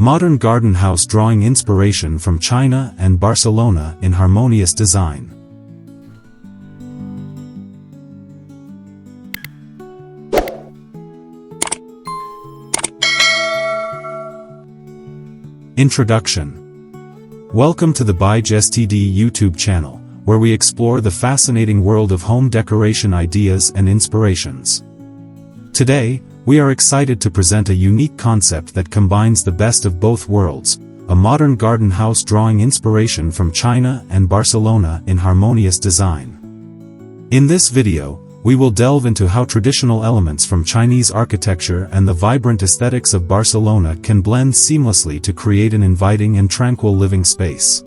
Modern garden house drawing inspiration from China and Barcelona in harmonious design. Introduction. Welcome to the biodiversity YouTube channel, where we explore the fascinating world of home decoration ideas and inspirations. Today, we are excited to present a unique concept that combines the best of both worlds, a modern garden house drawing inspiration from China and Barcelona in harmonious design. In this video, we will delve into how traditional elements from Chinese architecture and the vibrant aesthetics of Barcelona can blend seamlessly to create an inviting and tranquil living space.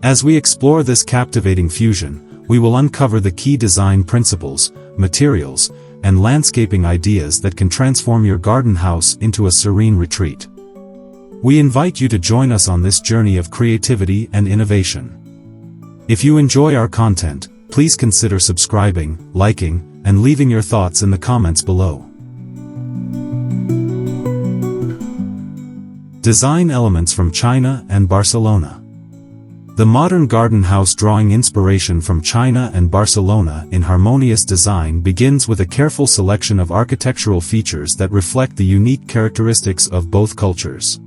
As we explore this captivating fusion, we will uncover the key design principles, materials, and landscaping ideas that can transform your garden house into a serene retreat. We invite you to join us on this journey of creativity and innovation. If you enjoy our content, please consider subscribing, liking, and leaving your thoughts in the comments below. Design elements from China and Barcelona. The modern garden house drawing inspiration from China and Barcelona in harmonious design begins with a careful selection of architectural features that reflect the unique characteristics of both cultures.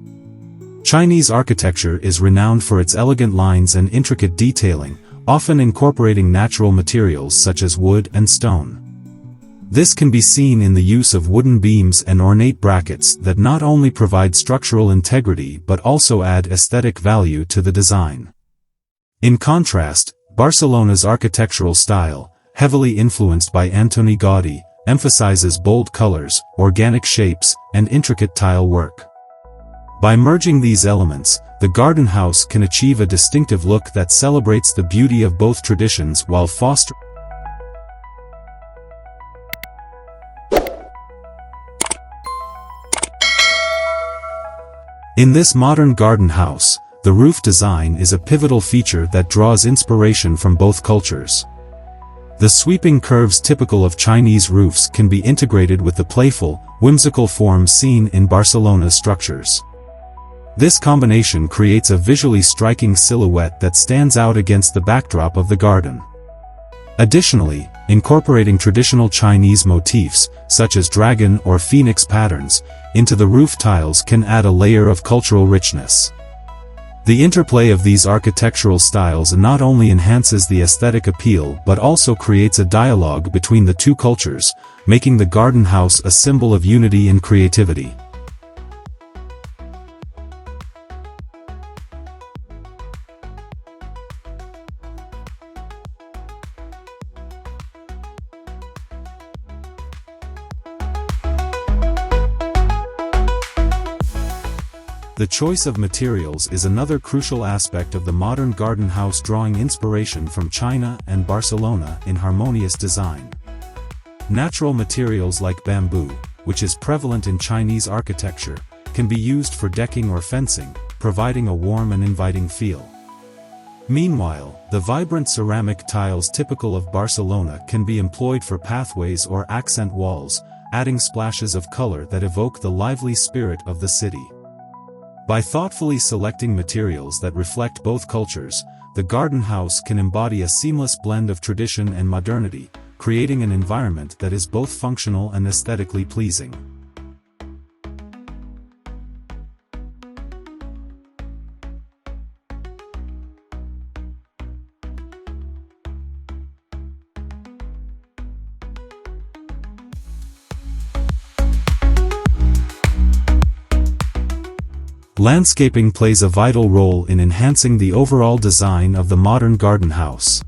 Chinese architecture is renowned for its elegant lines and intricate detailing, often incorporating natural materials such as wood and stone. This can be seen in the use of wooden beams and ornate brackets that not only provide structural integrity but also add aesthetic value to the design. In contrast, Barcelona's architectural style, heavily influenced by Antoni Gaudí, emphasizes bold colors, organic shapes, and intricate tile work. By merging these elements, the garden house can achieve a distinctive look that celebrates the beauty of both traditions while fostering. In this modern garden house, the roof design is a pivotal feature that draws inspiration from both cultures. The sweeping curves typical of Chinese roofs can be integrated with the playful, whimsical forms seen in Barcelona's structures. This combination creates a visually striking silhouette that stands out against the backdrop of the garden. Additionally, incorporating traditional Chinese motifs, such as dragon or phoenix patterns, into the roof tiles can add a layer of cultural richness. The interplay of these architectural styles not only enhances the aesthetic appeal but also creates a dialogue between the two cultures, making the garden house a symbol of unity and creativity. The choice of materials is another crucial aspect of the modern garden house drawing inspiration from China and Barcelona in harmonious design. Natural materials like bamboo, which is prevalent in Chinese architecture, can be used for decking or fencing, providing a warm and inviting feel. Meanwhile, the vibrant ceramic tiles typical of Barcelona can be employed for pathways or accent walls, adding splashes of color that evoke the lively spirit of the city. By thoughtfully selecting materials that reflect both cultures, the garden house can embody a seamless blend of tradition and modernity, creating an environment that is both functional and aesthetically pleasing. Landscaping plays a vital role in enhancing the overall design of the modern garden house.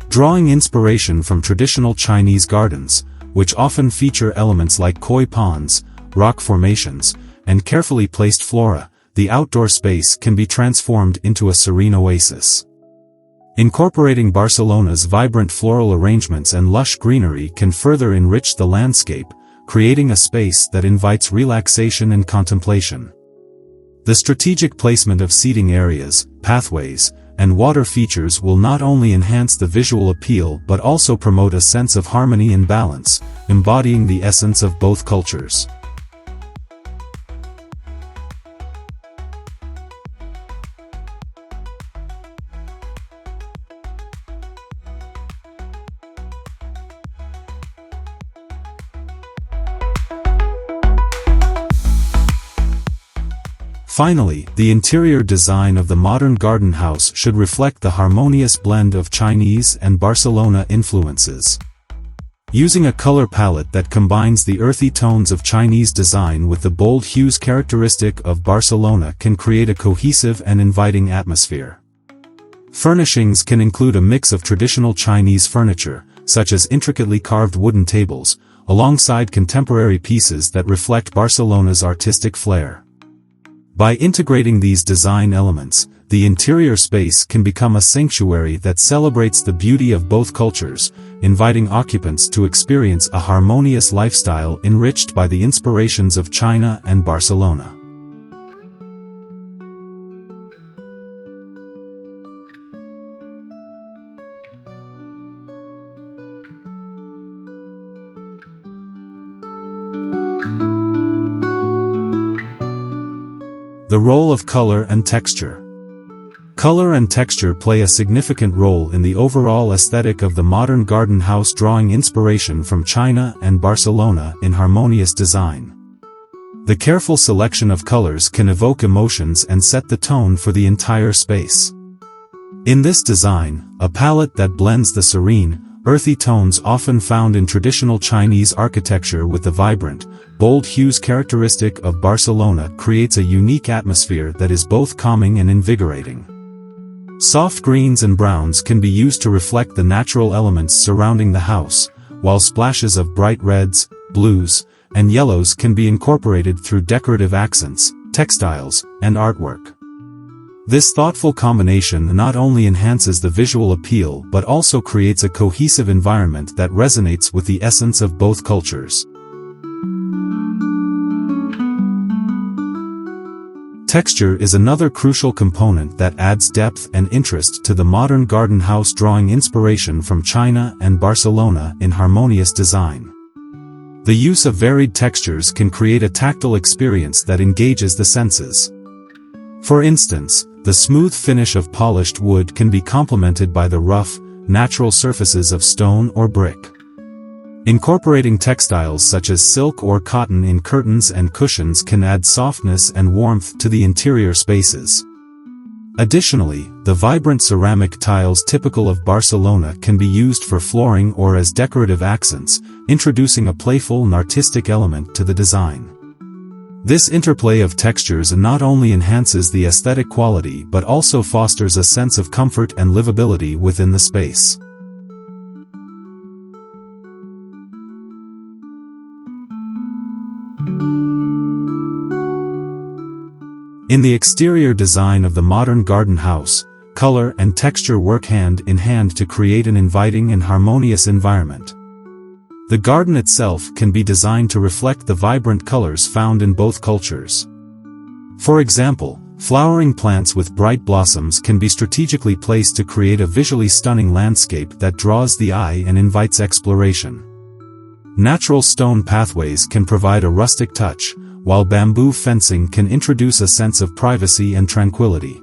Drawing inspiration from traditional Chinese gardens, which often feature elements like koi ponds, rock formations, and carefully placed flora, the outdoor space can be transformed into a serene oasis. Incorporating Barcelona's vibrant floral arrangements and lush greenery can further enrich the landscape, creating a space that invites relaxation and contemplation. The strategic placement of seating areas, pathways, and water features will not only enhance the visual appeal but also promote a sense of harmony and balance, embodying the essence of both cultures. Finally, the interior design of the modern garden house should reflect the harmonious blend of Chinese and Barcelona influences. Using a color palette that combines the earthy tones of Chinese design with the bold hues characteristic of Barcelona can create a cohesive and inviting atmosphere. Furnishings can include a mix of traditional Chinese furniture, such as intricately carved wooden tables, alongside contemporary pieces that reflect Barcelona's artistic flair. By integrating these design elements, the interior space can become a sanctuary that celebrates the beauty of both cultures, inviting occupants to experience a harmonious lifestyle enriched by the inspirations of China and Barcelona. The role of color and texture. Color and texture play a significant role in the overall aesthetic of the modern garden house, drawing inspiration from China and Barcelona in harmonious design. The careful selection of colors can evoke emotions and set the tone for the entire space. In this design, a palette that blends the serene, earthy tones often found in traditional Chinese architecture with the vibrant, bold hues characteristic of Barcelona creates a unique atmosphere that is both calming and invigorating. Soft greens and browns can be used to reflect the natural elements surrounding the house, while splashes of bright reds, blues, and yellows can be incorporated through decorative accents, textiles, and artwork. This thoughtful combination not only enhances the visual appeal but also creates a cohesive environment that resonates with the essence of both cultures. Texture is another crucial component that adds depth and interest to the modern garden house, drawing inspiration from China and Barcelona in harmonious design. The use of varied textures can create a tactile experience that engages the senses. For instance, the smooth finish of polished wood can be complemented by the rough, natural surfaces of stone or brick. Incorporating textiles such as silk or cotton in curtains and cushions can add softness and warmth to the interior spaces. Additionally, the vibrant ceramic tiles typical of Barcelona can be used for flooring or as decorative accents, introducing a playful and artistic element to the design. This interplay of textures not only enhances the aesthetic quality but also fosters a sense of comfort and livability within the space. In the exterior design of the modern garden house, color and texture work hand in hand to create an inviting and harmonious environment. The garden itself can be designed to reflect the vibrant colors found in both cultures. For example, flowering plants with bright blossoms can be strategically placed to create a visually stunning landscape that draws the eye and invites exploration. Natural stone pathways can provide a rustic touch, while bamboo fencing can introduce a sense of privacy and tranquility.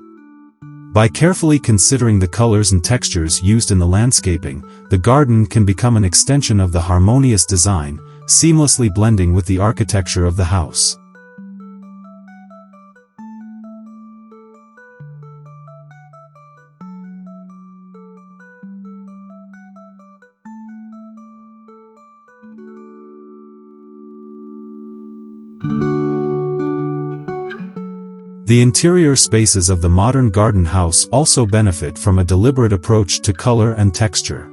By carefully considering the colors and textures used in the landscaping, the garden can become an extension of the harmonious design, seamlessly blending with the architecture of the house. The interior spaces of the modern garden house also benefit from a deliberate approach to color and texture.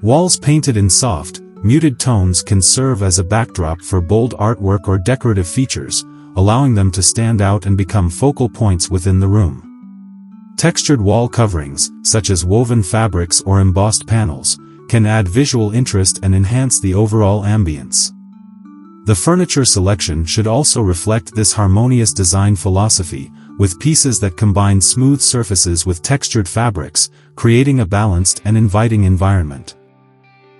Walls painted in soft, muted tones can serve as a backdrop for bold artwork or decorative features, allowing them to stand out and become focal points within the room. Textured wall coverings, such as woven fabrics or embossed panels, can add visual interest and enhance the overall ambience. The furniture selection should also reflect this harmonious design philosophy, with pieces that combine smooth surfaces with textured fabrics, creating a balanced and inviting environment.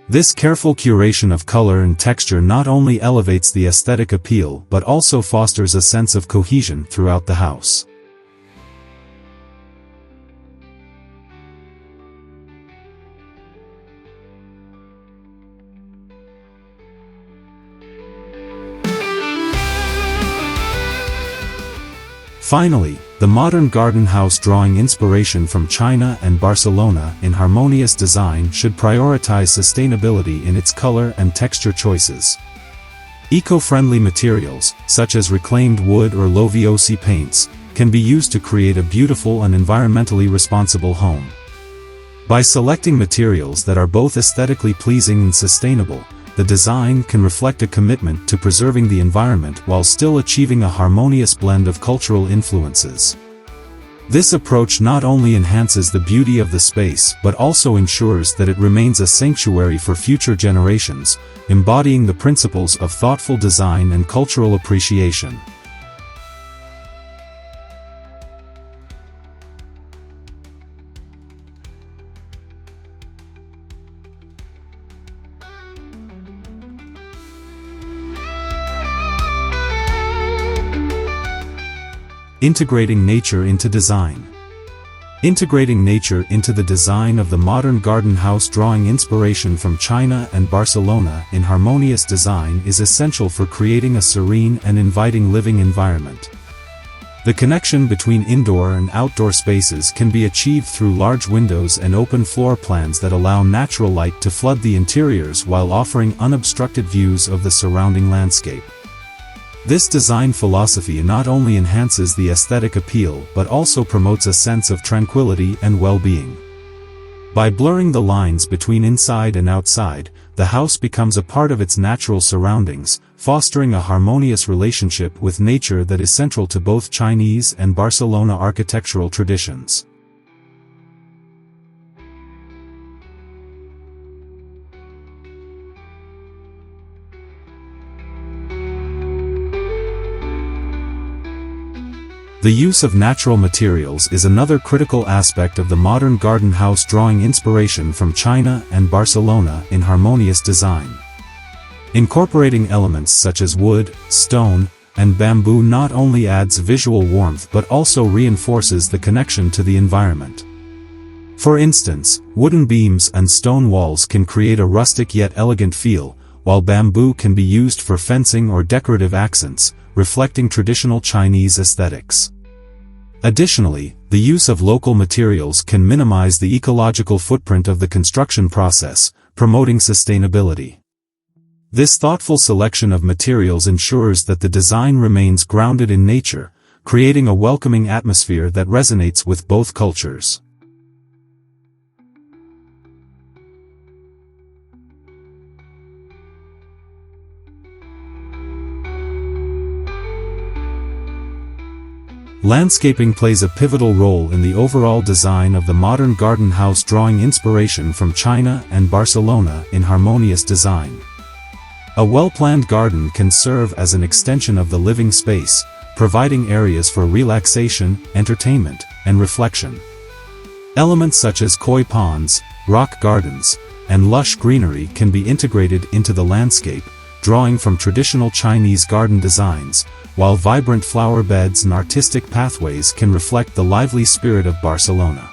This careful curation of color and texture not only elevates the aesthetic appeal but also fosters a sense of cohesion throughout the house. Finally, the modern garden house drawing inspiration from China and Barcelona in Harmonious design should prioritize sustainability in its color and texture choices. Eco-friendly materials, such as reclaimed wood or low VOC paints, can be used to create a beautiful and environmentally responsible home. By selecting materials that are both aesthetically pleasing and sustainable, the design can reflect a commitment to preserving the environment while still achieving a harmonious blend of cultural influences. This approach not only enhances the beauty of the space but also ensures that it remains a sanctuary for future generations, embodying the principles of thoughtful design and cultural appreciation. Integrating nature into design. Integrating nature into the design of the modern garden house drawing inspiration from China and Barcelona in Harmonious design is essential for creating a serene and inviting living environment. The connection between indoor and outdoor spaces can be achieved through large windows and open floor plans that allow natural light to flood the interiors while offering unobstructed views of the surrounding landscape. This design philosophy not only enhances the aesthetic appeal but also promotes a sense of tranquility and well-being. By blurring the lines between inside and outside, the house becomes a part of its natural surroundings, fostering a harmonious relationship with nature that is central to both Chinese and Barcelona architectural traditions. The use of natural materials is another critical aspect of the modern garden house drawing inspiration from China and Barcelona in Harmonious design. Incorporating elements such as wood, stone, and bamboo not only adds visual warmth but also reinforces the connection to the environment. For instance, wooden beams and stone walls can create a rustic yet elegant feel, while bamboo can be used for fencing or decorative accents, reflecting traditional Chinese aesthetics. Additionally, the use of local materials can minimize the ecological footprint of the construction process, promoting sustainability. This thoughtful selection of materials ensures that the design remains grounded in nature, creating a welcoming atmosphere that resonates with both cultures. Landscaping plays a pivotal role in the overall design of the modern garden house drawing inspiration from China and Barcelona in Harmonious design. A well-planned garden can serve as an extension of the living space, providing areas for relaxation, entertainment, and reflection. Elements such as koi ponds, rock gardens, and lush greenery can be integrated into the landscape, drawing from traditional Chinese garden designs, while vibrant flower beds and artistic pathways can reflect the lively spirit of Barcelona.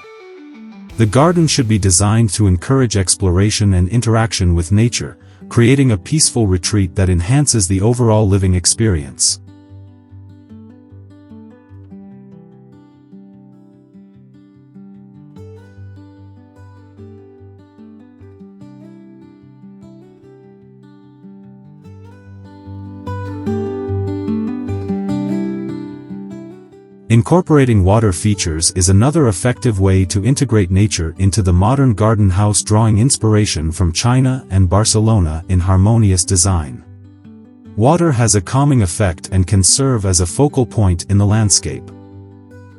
The garden should be designed to encourage exploration and interaction with nature, creating a peaceful retreat that enhances the overall living experience. Incorporating water features is another effective way to integrate nature into the modern garden house drawing inspiration from China and Barcelona in Harmonious design. Water has a calming effect and can serve as a focal point in the landscape.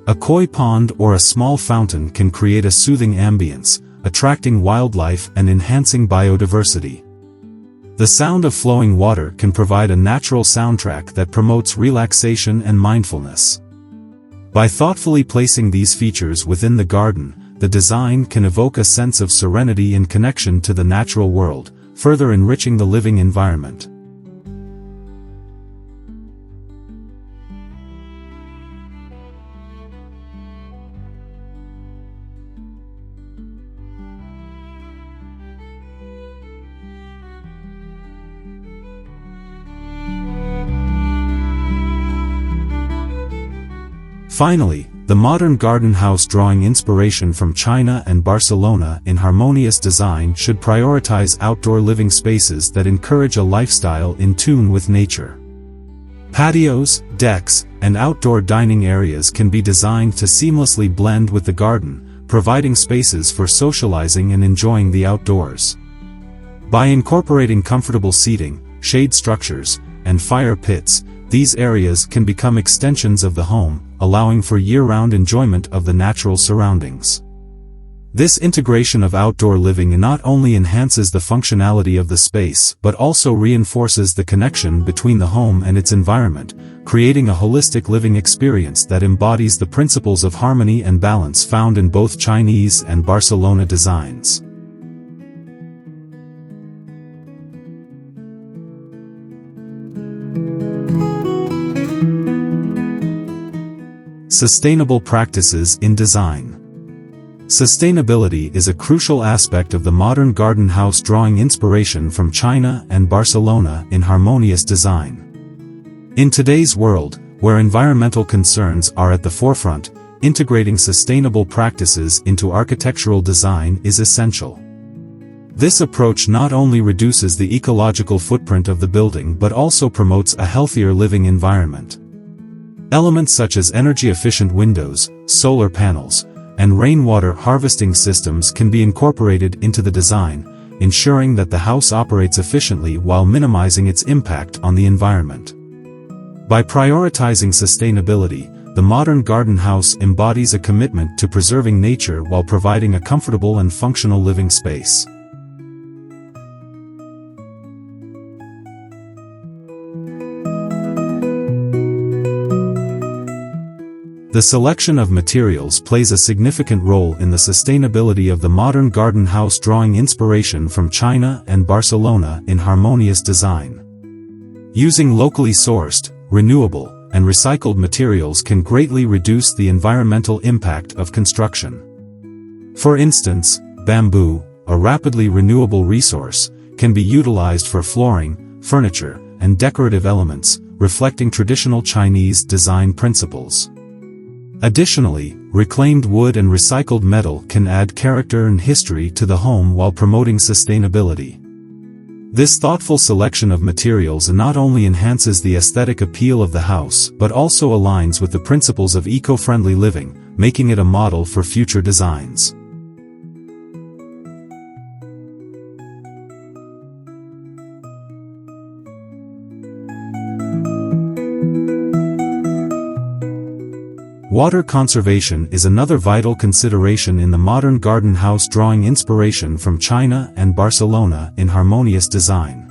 A koi pond or a small fountain can create a soothing ambience, attracting wildlife and enhancing biodiversity. The sound of flowing water can provide a natural soundtrack that promotes relaxation and mindfulness. By thoughtfully placing these features within the garden, the design can evoke a sense of serenity and connection to the natural world, further enriching the living environment. Finally, the modern garden house drawing inspiration from China and Barcelona in Harmonious design should prioritize outdoor living spaces that encourage a lifestyle in tune with nature. Patios, decks, and outdoor dining areas can be designed to seamlessly blend with the garden, providing spaces for socializing and enjoying the outdoors. By incorporating comfortable seating, shade structures, and fire pits, these areas can become extensions of the home, allowing for year-round enjoyment of the natural surroundings. This integration of outdoor living not only enhances the functionality of the space but also reinforces the connection between the home and its environment, creating a holistic living experience that embodies the principles of harmony and balance found in both Chinese and Barcelona designs. Sustainable practices in design. Sustainability is a crucial aspect of the modern garden house drawing inspiration from China and Barcelona in Harmonious design. In today's world, where environmental concerns are at the forefront, integrating sustainable practices into architectural design is essential. This approach not only reduces the ecological footprint of the building but also promotes a healthier living environment. Elements such as energy-efficient windows, solar panels, and rainwater harvesting systems can be incorporated into the design, ensuring that the house operates efficiently while minimizing its impact on the environment. By prioritizing sustainability, the modern garden house embodies a commitment to preserving nature while providing a comfortable and functional living space. The selection of materials plays a significant role in the sustainability of the modern garden house drawing inspiration from China and Barcelona in Harmonious design. Using locally sourced, renewable, and recycled materials can greatly reduce the environmental impact of construction. For instance, bamboo, a rapidly renewable resource, can be utilized for flooring, furniture, and decorative elements, reflecting traditional Chinese design principles. Additionally, reclaimed wood and recycled metal can add character and history to the home while promoting sustainability. This thoughtful selection of materials not only enhances the aesthetic appeal of the house but also aligns with the principles of eco-friendly living, making it a model for future designs. Water conservation is another vital consideration in the modern garden house drawing inspiration from China and Barcelona in Harmonious design.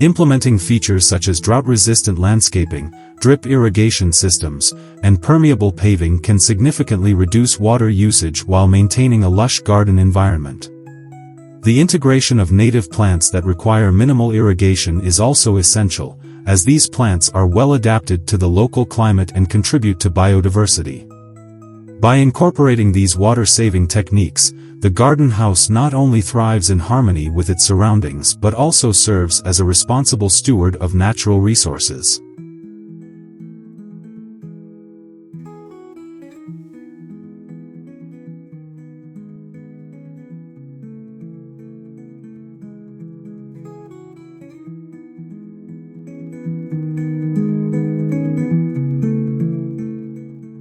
Implementing features such as drought-resistant landscaping, drip irrigation systems, and permeable paving can significantly reduce water usage while maintaining a lush garden environment. The integration of native plants that require minimal irrigation is also essential, as these plants are well adapted to the local climate and contribute to biodiversity. By incorporating these water-saving techniques, the garden house not only thrives in harmony with its surroundings but also serves as a responsible steward of natural resources.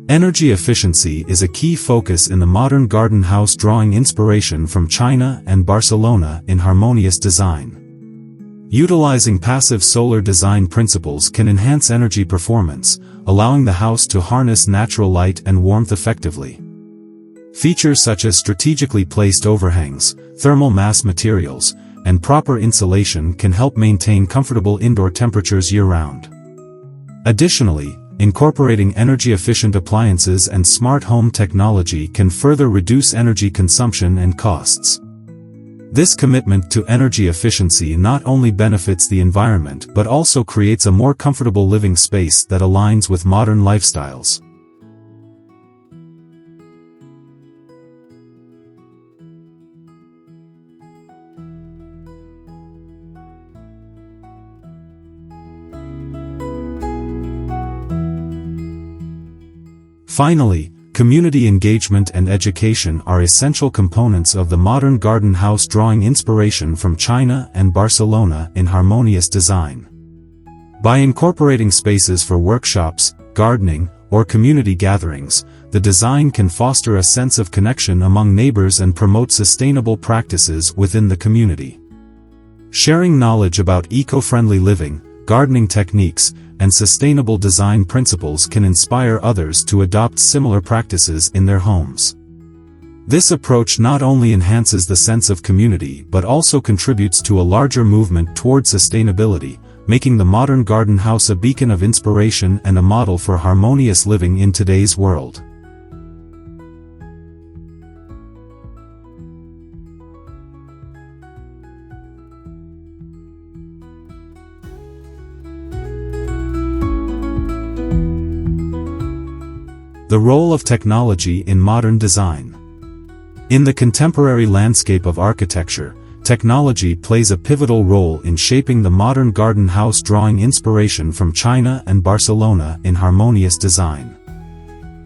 Energy efficiency is a key focus in the modern garden house drawing inspiration from China and Barcelona in Harmonious design. Utilizing passive solar design principles can enhance energy performance, allowing the house to harness natural light and warmth effectively. Features such as strategically placed overhangs, thermal mass materials, and proper insulation can help maintain comfortable indoor temperatures year-round. Additionally, incorporating energy-efficient appliances and smart home technology can further reduce energy consumption and costs. This commitment to energy efficiency not only benefits the environment but also creates a more comfortable living space that aligns with modern lifestyles. Finally, community engagement and education are essential components of the modern garden house, drawing inspiration from China and Barcelona in harmonious design. By incorporating spaces for workshops, gardening, or community gatherings, the design can foster a sense of connection among neighbors and promote sustainable practices within the community. Sharing knowledge about eco-friendly living, gardening techniques, and sustainable design principles can inspire others to adopt similar practices in their homes. This approach not only enhances the sense of community but also contributes to a larger movement toward sustainability, making the modern garden house a beacon of inspiration and a model for harmonious living in today's world. The role of technology in modern design. In the contemporary landscape of architecture, technology plays a pivotal role in shaping the modern garden house, drawing inspiration from China and Barcelona in harmonious design.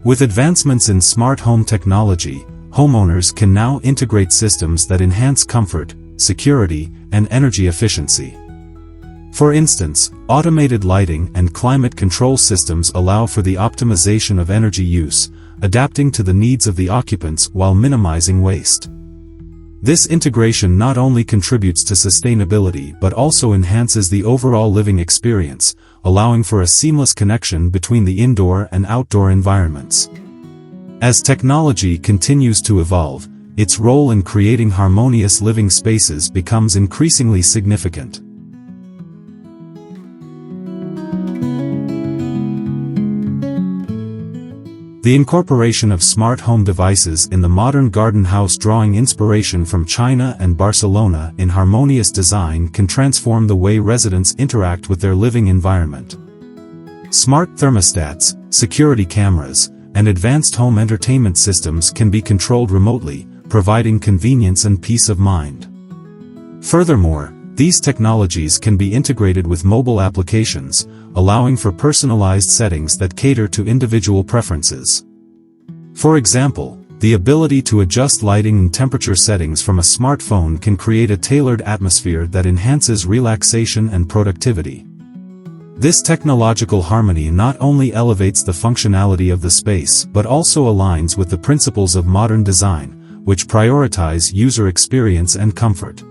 With advancements in smart home technology, homeowners can now integrate systems that enhance comfort, security, and energy efficiency. For instance, automated lighting and climate control systems allow for the optimization of energy use, adapting to the needs of the occupants while minimizing waste. This integration not only contributes to sustainability but also enhances the overall living experience, allowing for a seamless connection between the indoor and outdoor environments. As technology continues to evolve, its role in creating harmonious living spaces becomes increasingly significant. The incorporation of smart home devices in the modern garden house, drawing inspiration from China and Barcelona in harmonious design, can transform the way residents interact with their living environment. Smart thermostats, security cameras, and advanced home entertainment systems can be controlled remotely, providing convenience and peace of mind. Furthermore, these technologies can be integrated with mobile applications, allowing for personalized settings that cater to individual preferences. For example, the ability to adjust lighting and temperature settings from a smartphone can create a tailored atmosphere that enhances relaxation and productivity. This technological harmony not only elevates the functionality of the space but also aligns with the principles of modern design, which prioritize user experience and comfort.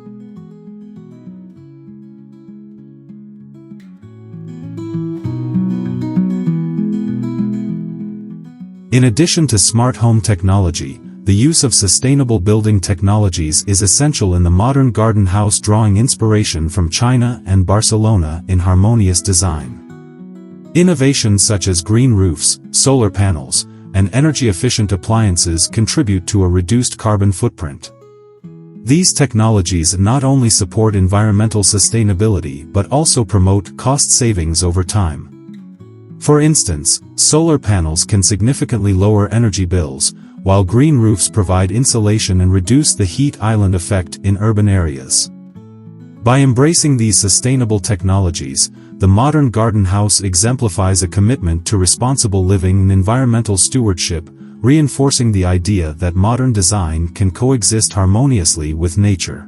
In addition to smart home technology, the use of sustainable building technologies is essential in the modern garden house, drawing inspiration from China and Barcelona in harmonious design. Innovations such as green roofs, solar panels, and energy-efficient appliances contribute to a reduced carbon footprint. These technologies not only support environmental sustainability but also promote cost savings over time. For instance, solar panels can significantly lower energy bills, while green roofs provide insulation and reduce the heat island effect in urban areas. By embracing these sustainable technologies, the modern garden house exemplifies a commitment to responsible living and environmental stewardship, reinforcing the idea that modern design can coexist harmoniously with nature.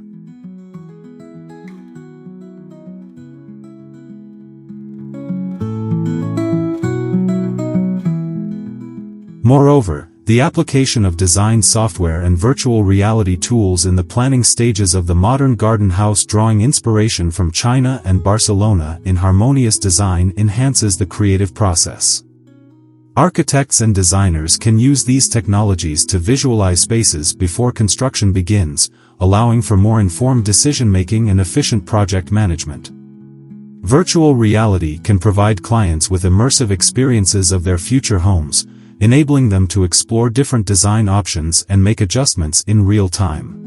Moreover, the application of design software and virtual reality tools in the planning stages of the modern garden house, drawing inspiration from China and Barcelona in harmonious design, enhances the creative process. Architects and designers can use these technologies to visualize spaces before construction begins, allowing for more informed decision-making and efficient project management. Virtual reality can provide clients with immersive experiences of their future homes, enabling them to explore different design options and make adjustments in real time.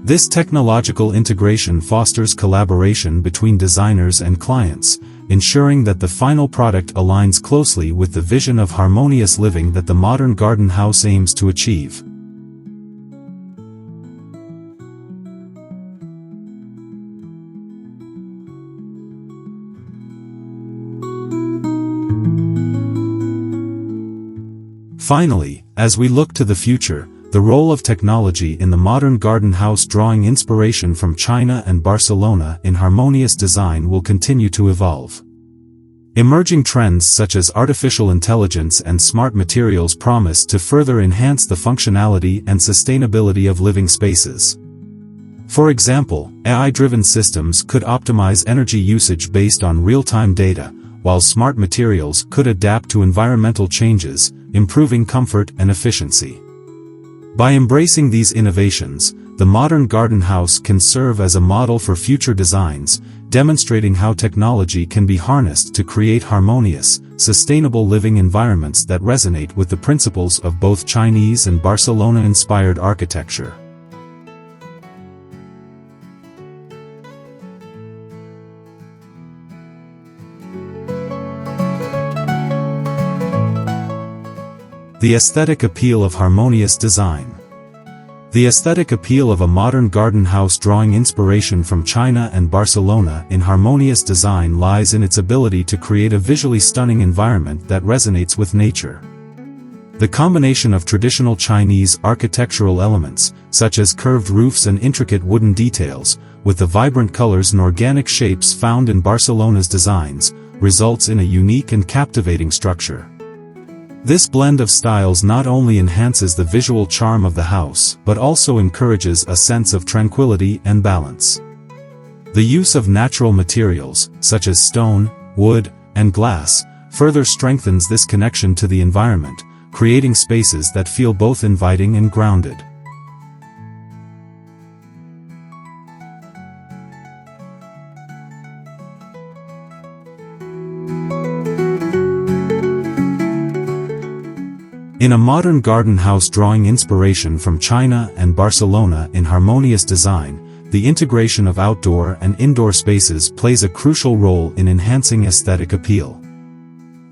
This technological integration fosters collaboration between designers and clients, ensuring that the final product aligns closely with the vision of harmonious living that the modern garden house aims to achieve. Finally, as we look to the future, the role of technology in the modern garden house, drawing inspiration from China and Barcelona in harmonious design, will continue to evolve. Emerging trends such as artificial intelligence and smart materials promise to further enhance the functionality and sustainability of living spaces. For example, AI-driven systems could optimize energy usage based on real-time data, while smart materials could adapt to environmental changes, improving comfort and efficiency. By embracing these innovations, the modern garden house can serve as a model for future designs, demonstrating how technology can be harnessed to create harmonious, sustainable living environments that resonate with the principles of both Chinese and Barcelona-inspired architecture. The aesthetic appeal of harmonious design. The aesthetic appeal of a modern garden house, drawing inspiration from China and Barcelona in harmonious design, lies in its ability to create a visually stunning environment that resonates with nature. The combination of traditional Chinese architectural elements, such as curved roofs and intricate wooden details, with the vibrant colors and organic shapes found in Barcelona's designs, results in a unique and captivating structure. This blend of styles not only enhances the visual charm of the house, but also encourages a sense of tranquility and balance. The use of natural materials, such as stone, wood, and glass, further strengthens this connection to the environment, creating spaces that feel both inviting and grounded. In a modern garden house, drawing inspiration from China and Barcelona in harmonious design, the integration of outdoor and indoor spaces plays a crucial role in enhancing aesthetic appeal.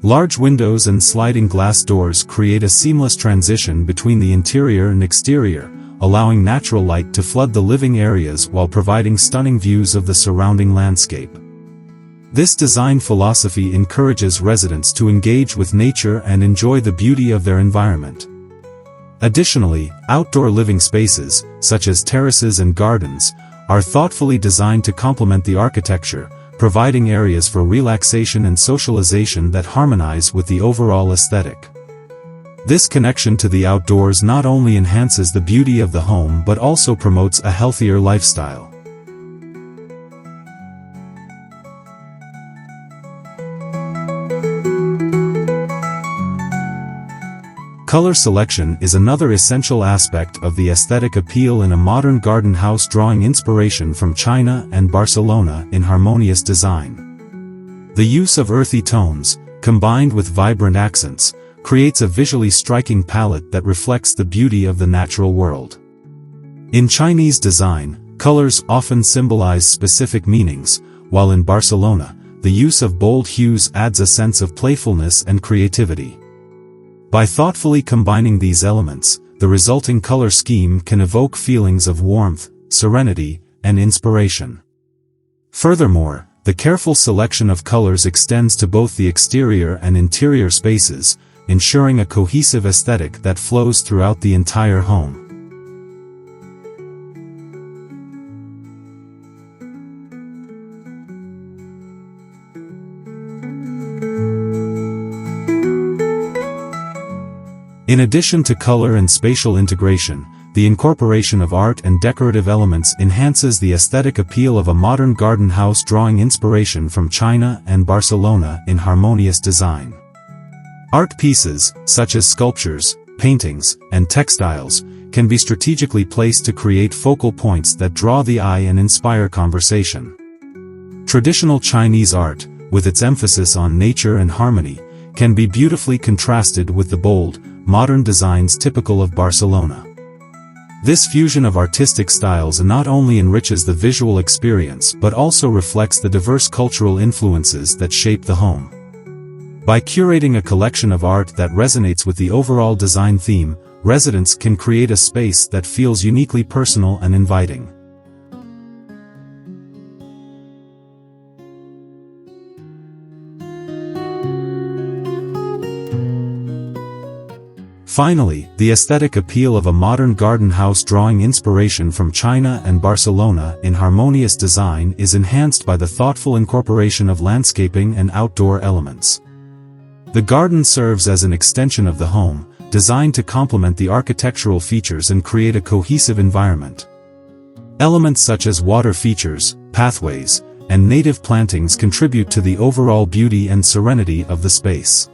Large windows and sliding glass doors create a seamless transition between the interior and exterior, allowing natural light to flood the living areas while providing stunning views of the surrounding landscape. This design philosophy encourages residents to engage with nature and enjoy the beauty of their environment. Additionally, outdoor living spaces, such as terraces and gardens, are thoughtfully designed to complement the architecture, providing areas for relaxation and socialization that harmonize with the overall aesthetic. This connection to the outdoors not only enhances the beauty of the home but also promotes a healthier lifestyle. Color selection is another essential aspect of the aesthetic appeal in a modern garden house, drawing inspiration from China and Barcelona in harmonious design. The use of earthy tones, combined with vibrant accents, creates a visually striking palette that reflects the beauty of the natural world. In Chinese design, colors often symbolize specific meanings, while in Barcelona, the use of bold hues adds a sense of playfulness and creativity. By thoughtfully combining these elements, the resulting color scheme can evoke feelings of warmth, serenity, and inspiration. Furthermore, the careful selection of colors extends to both the exterior and interior spaces, ensuring a cohesive aesthetic that flows throughout the entire home. In addition to color and spatial integration, the incorporation of art and decorative elements enhances the aesthetic appeal of a modern garden house, drawing inspiration from China and Barcelona in harmonious design. Art pieces, such as sculptures, paintings, and textiles, can be strategically placed to create focal points that draw the eye and inspire conversation. Traditional Chinese art, with its emphasis on nature and harmony, can be beautifully contrasted with the bold, modern designs typical of Barcelona. This fusion of artistic styles not only enriches the visual experience but also reflects the diverse cultural influences that shape the home. By curating a collection of art that resonates with the overall design theme, residents can create a space that feels uniquely personal and inviting. Finally, the aesthetic appeal of a modern garden house drawing inspiration from China and Barcelona in harmonious design is enhanced by the thoughtful incorporation of landscaping and outdoor elements. The garden serves as an extension of the home, designed to complement the architectural features and create a cohesive environment. Elements such as water features, pathways, and native plantings contribute to the overall beauty and serenity of the space.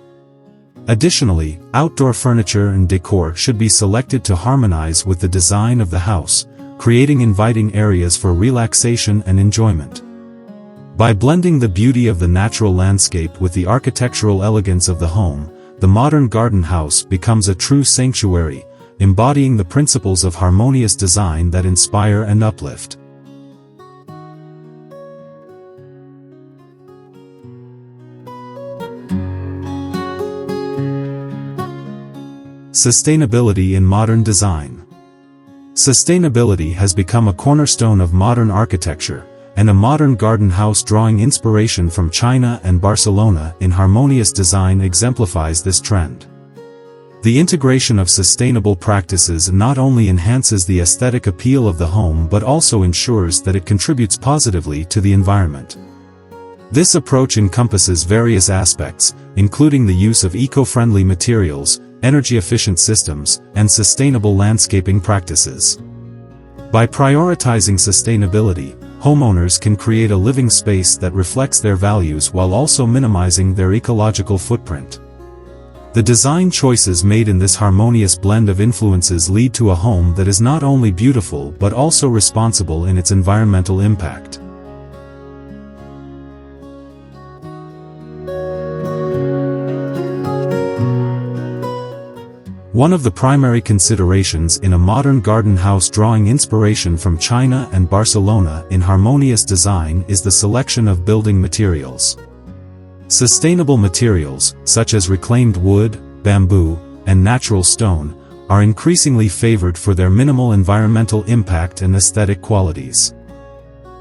Additionally, outdoor furniture and decor should be selected to harmonize with the design of the house, creating inviting areas for relaxation and enjoyment. By blending the beauty of the natural landscape with the architectural elegance of the home, the modern garden house becomes a true sanctuary, embodying the principles of harmonious design that inspire and uplift. Sustainability in modern design. Sustainability has become a cornerstone of modern architecture, and a modern garden house drawing inspiration from China and Barcelona in harmonious design exemplifies this trend. The integration of sustainable practices not only enhances the aesthetic appeal of the home but also ensures that it contributes positively to the environment. This approach encompasses various aspects, including the use of eco-friendly materials, energy-efficient systems, and sustainable landscaping practices. By prioritizing sustainability, homeowners can create a living space that reflects their values while also minimizing their ecological footprint. The design choices made in this harmonious blend of influences lead to a home that is not only beautiful but also responsible in its environmental impact. One of the primary considerations in a modern garden house drawing inspiration from China and Barcelona in harmonious design is the selection of building materials. Sustainable materials, such as reclaimed wood, bamboo, and natural stone, are increasingly favored for their minimal environmental impact and aesthetic qualities.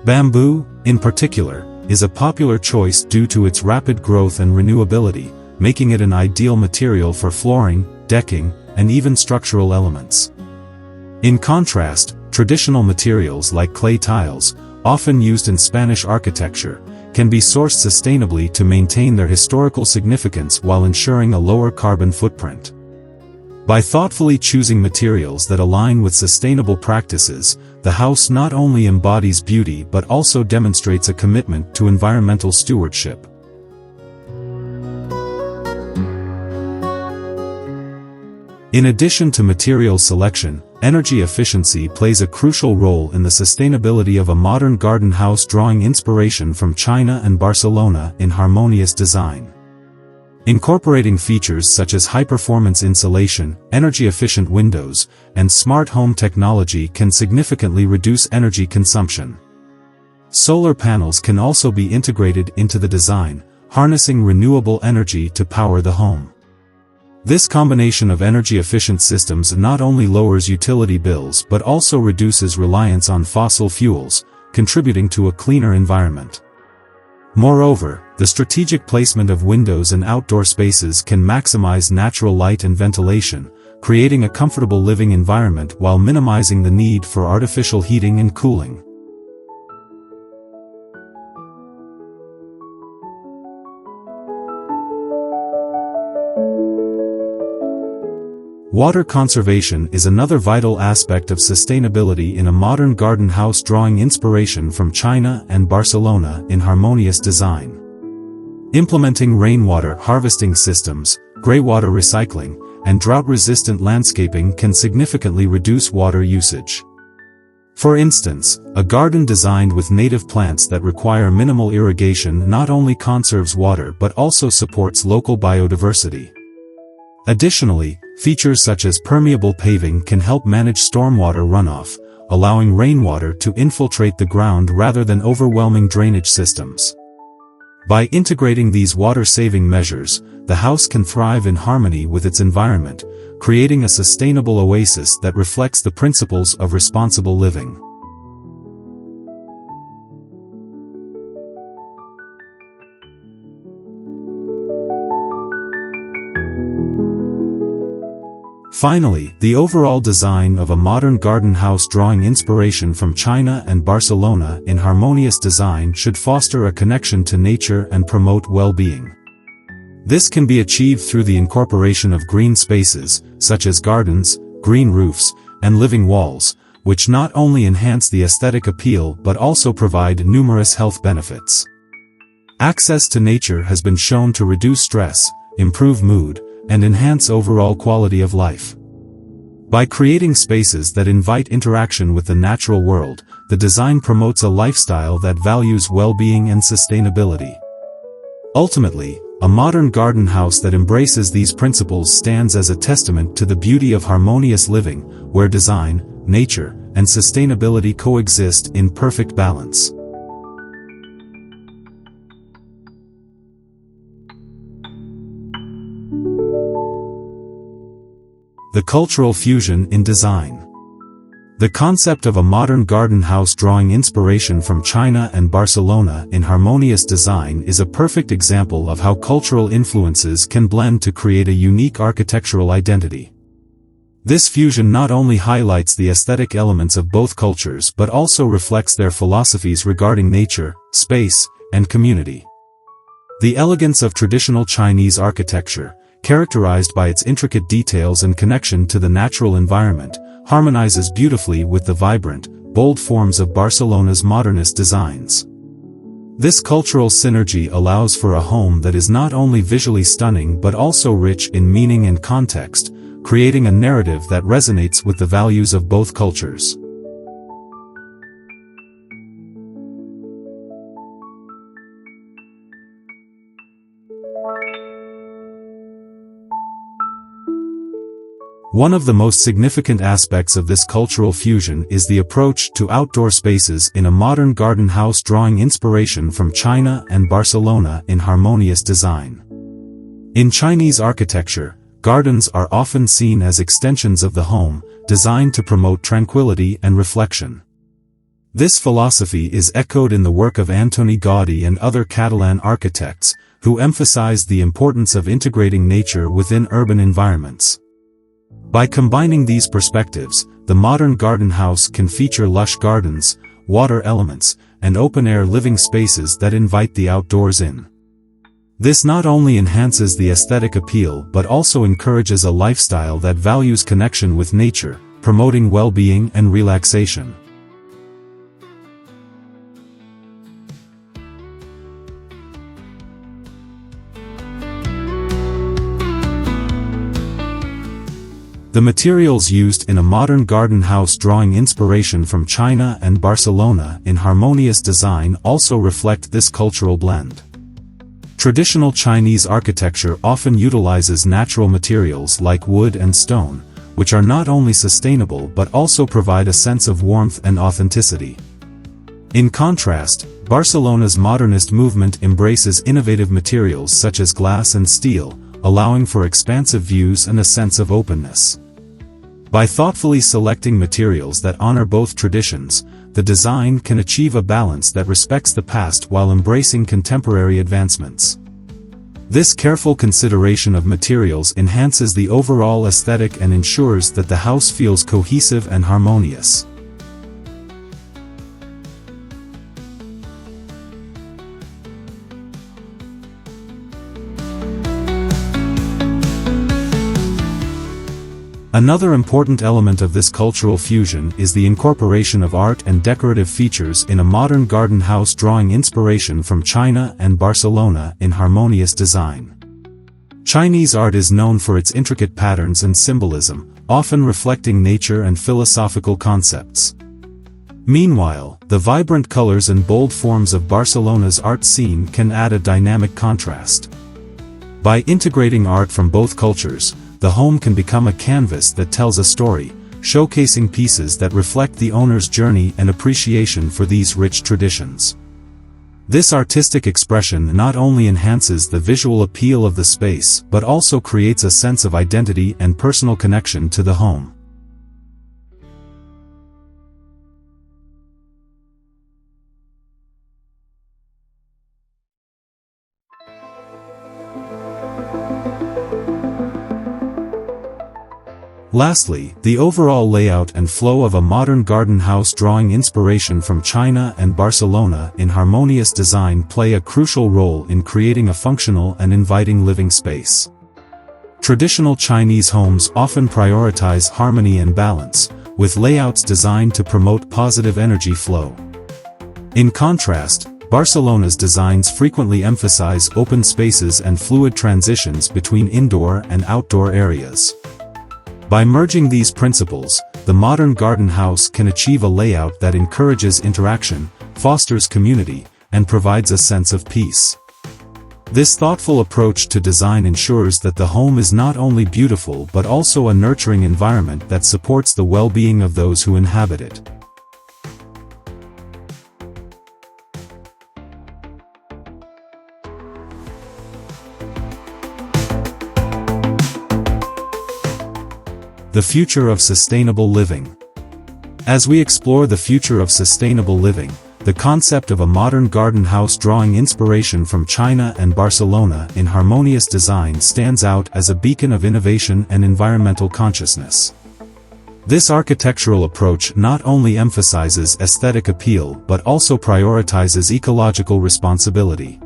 Bamboo, in particular, is a popular choice due to its rapid growth and renewability, making it an ideal material for flooring, decking, and even structural elements. In contrast, traditional materials like clay tiles, often used in Spanish architecture, can be sourced sustainably to maintain their historical significance while ensuring a lower carbon footprint. By thoughtfully choosing materials that align with sustainable practices, the house not only embodies beauty but also demonstrates a commitment to environmental stewardship. In addition to material selection, energy efficiency plays a crucial role in the sustainability of a modern garden house drawing inspiration from China and Barcelona in harmonious design. Incorporating features such as high-performance insulation, energy-efficient windows, and smart home technology can significantly reduce energy consumption. Solar panels can also be integrated into the design, harnessing renewable energy to power the home. This combination of energy-efficient systems not only lowers utility bills but also reduces reliance on fossil fuels, contributing to a cleaner environment. Moreover, the strategic placement of windows and outdoor spaces can maximize natural light and ventilation, creating a comfortable living environment while minimizing the need for artificial heating and cooling. Water conservation is another vital aspect of sustainability in a modern garden house drawing inspiration from China and Barcelona in harmonious design. Implementing rainwater harvesting systems, greywater recycling, and drought-resistant landscaping can significantly reduce water usage. For instance, a garden designed with native plants that require minimal irrigation not only conserves water but also supports local biodiversity. Additionally, features such as permeable paving can help manage stormwater runoff, allowing rainwater to infiltrate the ground rather than overwhelming drainage systems. By integrating these water-saving measures, the house can thrive in harmony with its environment, creating a sustainable oasis that reflects the principles of responsible living. Finally, the overall design of a modern garden house drawing inspiration from China and Barcelona in harmonious design should foster a connection to nature and promote well-being. This can be achieved through the incorporation of green spaces, such as gardens, green roofs, and living walls, which not only enhance the aesthetic appeal but also provide numerous health benefits. Access to nature has been shown to reduce stress, improve mood, and enhance overall quality of life. By creating spaces that invite interaction with the natural world, the design promotes a lifestyle that values well-being and sustainability. Ultimately, a modern garden house that embraces these principles stands as a testament to the beauty of harmonious living, where design, nature, and sustainability coexist in perfect balance. The cultural fusion in design. The concept of a modern garden house drawing inspiration from China and Barcelona in harmonious design is a perfect example of how cultural influences can blend to create a unique architectural identity. This fusion not only highlights the aesthetic elements of both cultures but also reflects their philosophies regarding nature, space, and community. The elegance of traditional Chinese architecture, characterized by its intricate details and connection to the natural environment, harmonizes beautifully with the vibrant, bold forms of Barcelona's modernist designs. This cultural synergy allows for a home that is not only visually stunning but also rich in meaning and context, creating a narrative that resonates with the values of both cultures. One of the most significant aspects of this cultural fusion is the approach to outdoor spaces in a modern garden house drawing inspiration from China and Barcelona in harmonious design. In Chinese architecture, gardens are often seen as extensions of the home, designed to promote tranquility and reflection. This philosophy is echoed in the work of Antoni Gaudí and other Catalan architects, who emphasized the importance of integrating nature within urban environments. By combining these perspectives, the modern garden house can feature lush gardens, water elements, and open-air living spaces that invite the outdoors in. This not only enhances the aesthetic appeal but also encourages a lifestyle that values connection with nature, promoting well-being and relaxation. The materials used in a modern garden house drawing inspiration from China and Barcelona in harmonious design also reflect this cultural blend. Traditional Chinese architecture often utilizes natural materials like wood and stone, which are not only sustainable but also provide a sense of warmth and authenticity. In contrast, Barcelona's modernist movement embraces innovative materials such as glass and steel, allowing for expansive views and a sense of openness. By thoughtfully selecting materials that honor both traditions, the design can achieve a balance that respects the past while embracing contemporary advancements. This careful consideration of materials enhances the overall aesthetic and ensures that the house feels cohesive and harmonious. Another important element of this cultural fusion is the incorporation of art and decorative features in a modern garden house drawing inspiration from China and Barcelona in harmonious design. Chinese art is known for its intricate patterns and symbolism, often reflecting nature and philosophical concepts. Meanwhile, the vibrant colors and bold forms of Barcelona's art scene can add a dynamic contrast. By integrating art from both cultures, the home can become a canvas that tells a story, showcasing pieces that reflect the owner's journey and appreciation for these rich traditions. This artistic expression not only enhances the visual appeal of the space but also creates a sense of identity and personal connection to the home. Lastly, the overall layout and flow of a modern garden house drawing inspiration from China and Barcelona in harmonious design play a crucial role in creating a functional and inviting living space. Traditional Chinese homes often prioritize harmony and balance, with layouts designed to promote positive energy flow. In contrast, Barcelona's designs frequently emphasize open spaces and fluid transitions between indoor and outdoor areas. By merging these principles, the modern garden house can achieve a layout that encourages interaction, fosters community, and provides a sense of peace. This thoughtful approach to design ensures that the home is not only beautiful but also a nurturing environment that supports the well-being of those who inhabit it. The future of sustainable living. As we explore the future of sustainable living, the concept of a modern garden house drawing inspiration from China and Barcelona in harmonious design stands out as a beacon of innovation and environmental consciousness. This architectural approach not only emphasizes aesthetic appeal but also prioritizes ecological responsibility.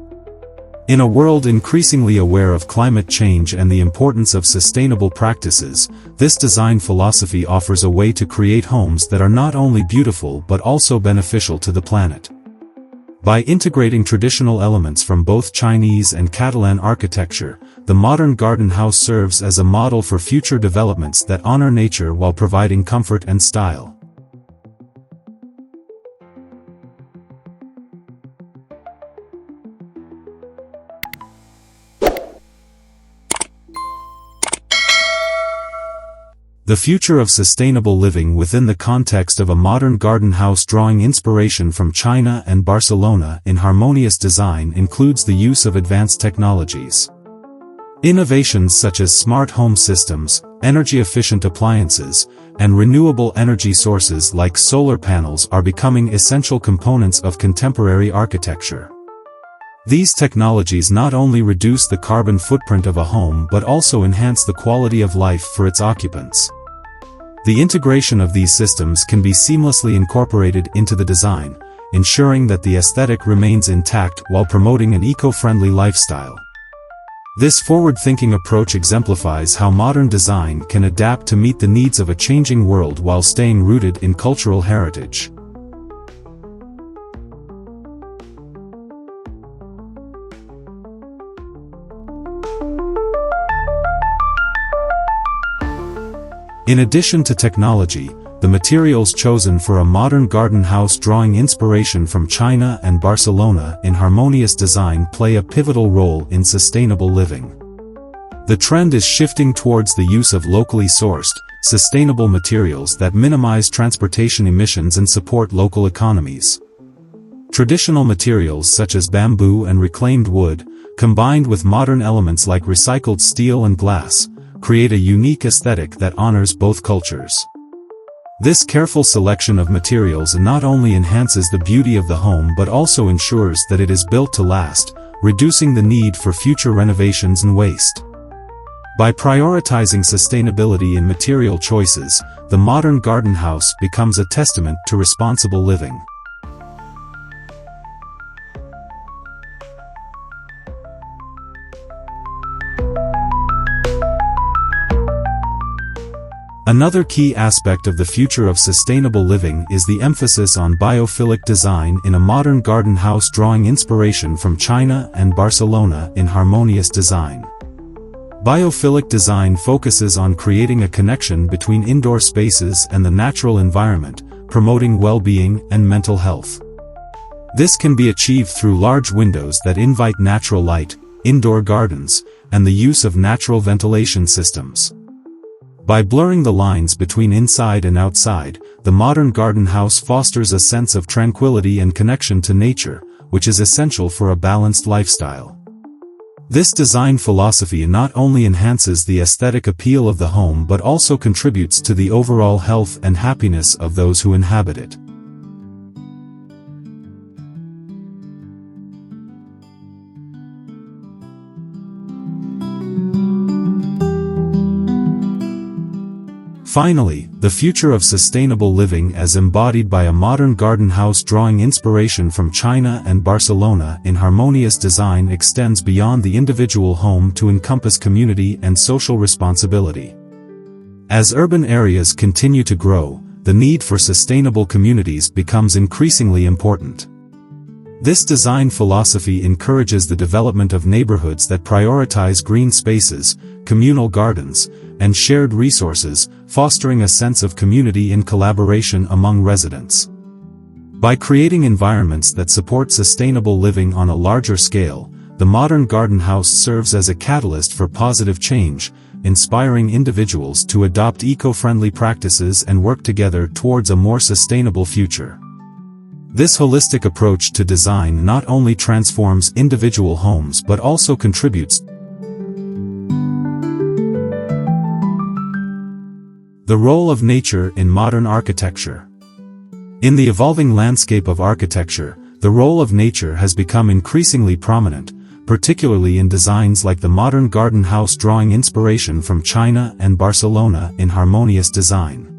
In a world increasingly aware of climate change and the importance of sustainable practices, this design philosophy offers a way to create homes that are not only beautiful but also beneficial to the planet. By integrating traditional elements from both Chinese and Catalan architecture, the modern garden house serves as a model for future developments that honor nature while providing comfort and style. The future of sustainable living within the context of a modern garden house drawing inspiration from China and Barcelona in harmonious design includes the use of advanced technologies. Innovations such as smart home systems, energy-efficient appliances, and renewable energy sources like solar panels are becoming essential components of contemporary architecture. These technologies not only reduce the carbon footprint of a home but also enhance the quality of life for its occupants. The integration of these systems can be seamlessly incorporated into the design, ensuring that the aesthetic remains intact while promoting an eco-friendly lifestyle. This forward-thinking approach exemplifies how modern design can adapt to meet the needs of a changing world while staying rooted in cultural heritage. In addition to technology, the materials chosen for a modern garden house drawing inspiration from China and Barcelona in harmonious design play a pivotal role in sustainable living. The trend is shifting towards the use of locally sourced, sustainable materials that minimize transportation emissions and support local economies. Traditional materials such as bamboo and reclaimed wood, combined with modern elements like recycled steel and glass, create a unique aesthetic that honors both cultures. This careful selection of materials not only enhances the beauty of the home but also ensures that it is built to last, reducing the need for future renovations and waste. By prioritizing sustainability in material choices, the modern garden house becomes a testament to responsible living. Another key aspect of the future of sustainable living is the emphasis on biophilic design in a modern garden house drawing inspiration from China and Barcelona in harmonious design. Biophilic design focuses on creating a connection between indoor spaces and the natural environment, promoting well-being and mental health. This can be achieved through large windows that invite natural light, indoor gardens, and the use of natural ventilation systems. By blurring the lines between inside and outside, the modern garden house fosters a sense of tranquility and connection to nature, which is essential for a balanced lifestyle. This design philosophy not only enhances the aesthetic appeal of the home but also contributes to the overall health and happiness of those who inhabit it. Finally, the future of sustainable living as embodied by a modern garden house drawing inspiration from China and Barcelona in harmonious design extends beyond the individual home to encompass community and social responsibility. As urban areas continue to grow, the need for sustainable communities becomes increasingly important. This design philosophy encourages the development of neighborhoods that prioritize green spaces, communal gardens, and shared resources, fostering a sense of community and collaboration among residents. By creating environments that support sustainable living on a larger scale, the modern garden house serves as a catalyst for positive change, inspiring individuals to adopt eco-friendly practices and work together towards a more sustainable future. This holistic approach to design not only transforms individual homes but also contributes to the role of nature in modern architecture. In the evolving landscape of architecture, the role of nature has become increasingly prominent, particularly in designs like the modern garden house drawing inspiration from China and Barcelona in harmonious design.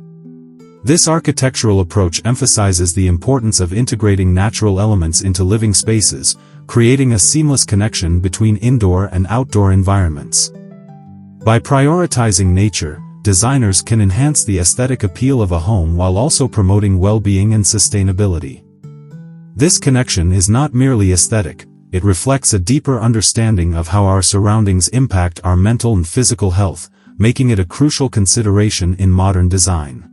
This architectural approach emphasizes the importance of integrating natural elements into living spaces, creating a seamless connection between indoor and outdoor environments. By prioritizing nature, designers can enhance the aesthetic appeal of a home while also promoting well-being and sustainability. This connection is not merely aesthetic, it reflects a deeper understanding of how our surroundings impact our mental and physical health, making it a crucial consideration in modern design.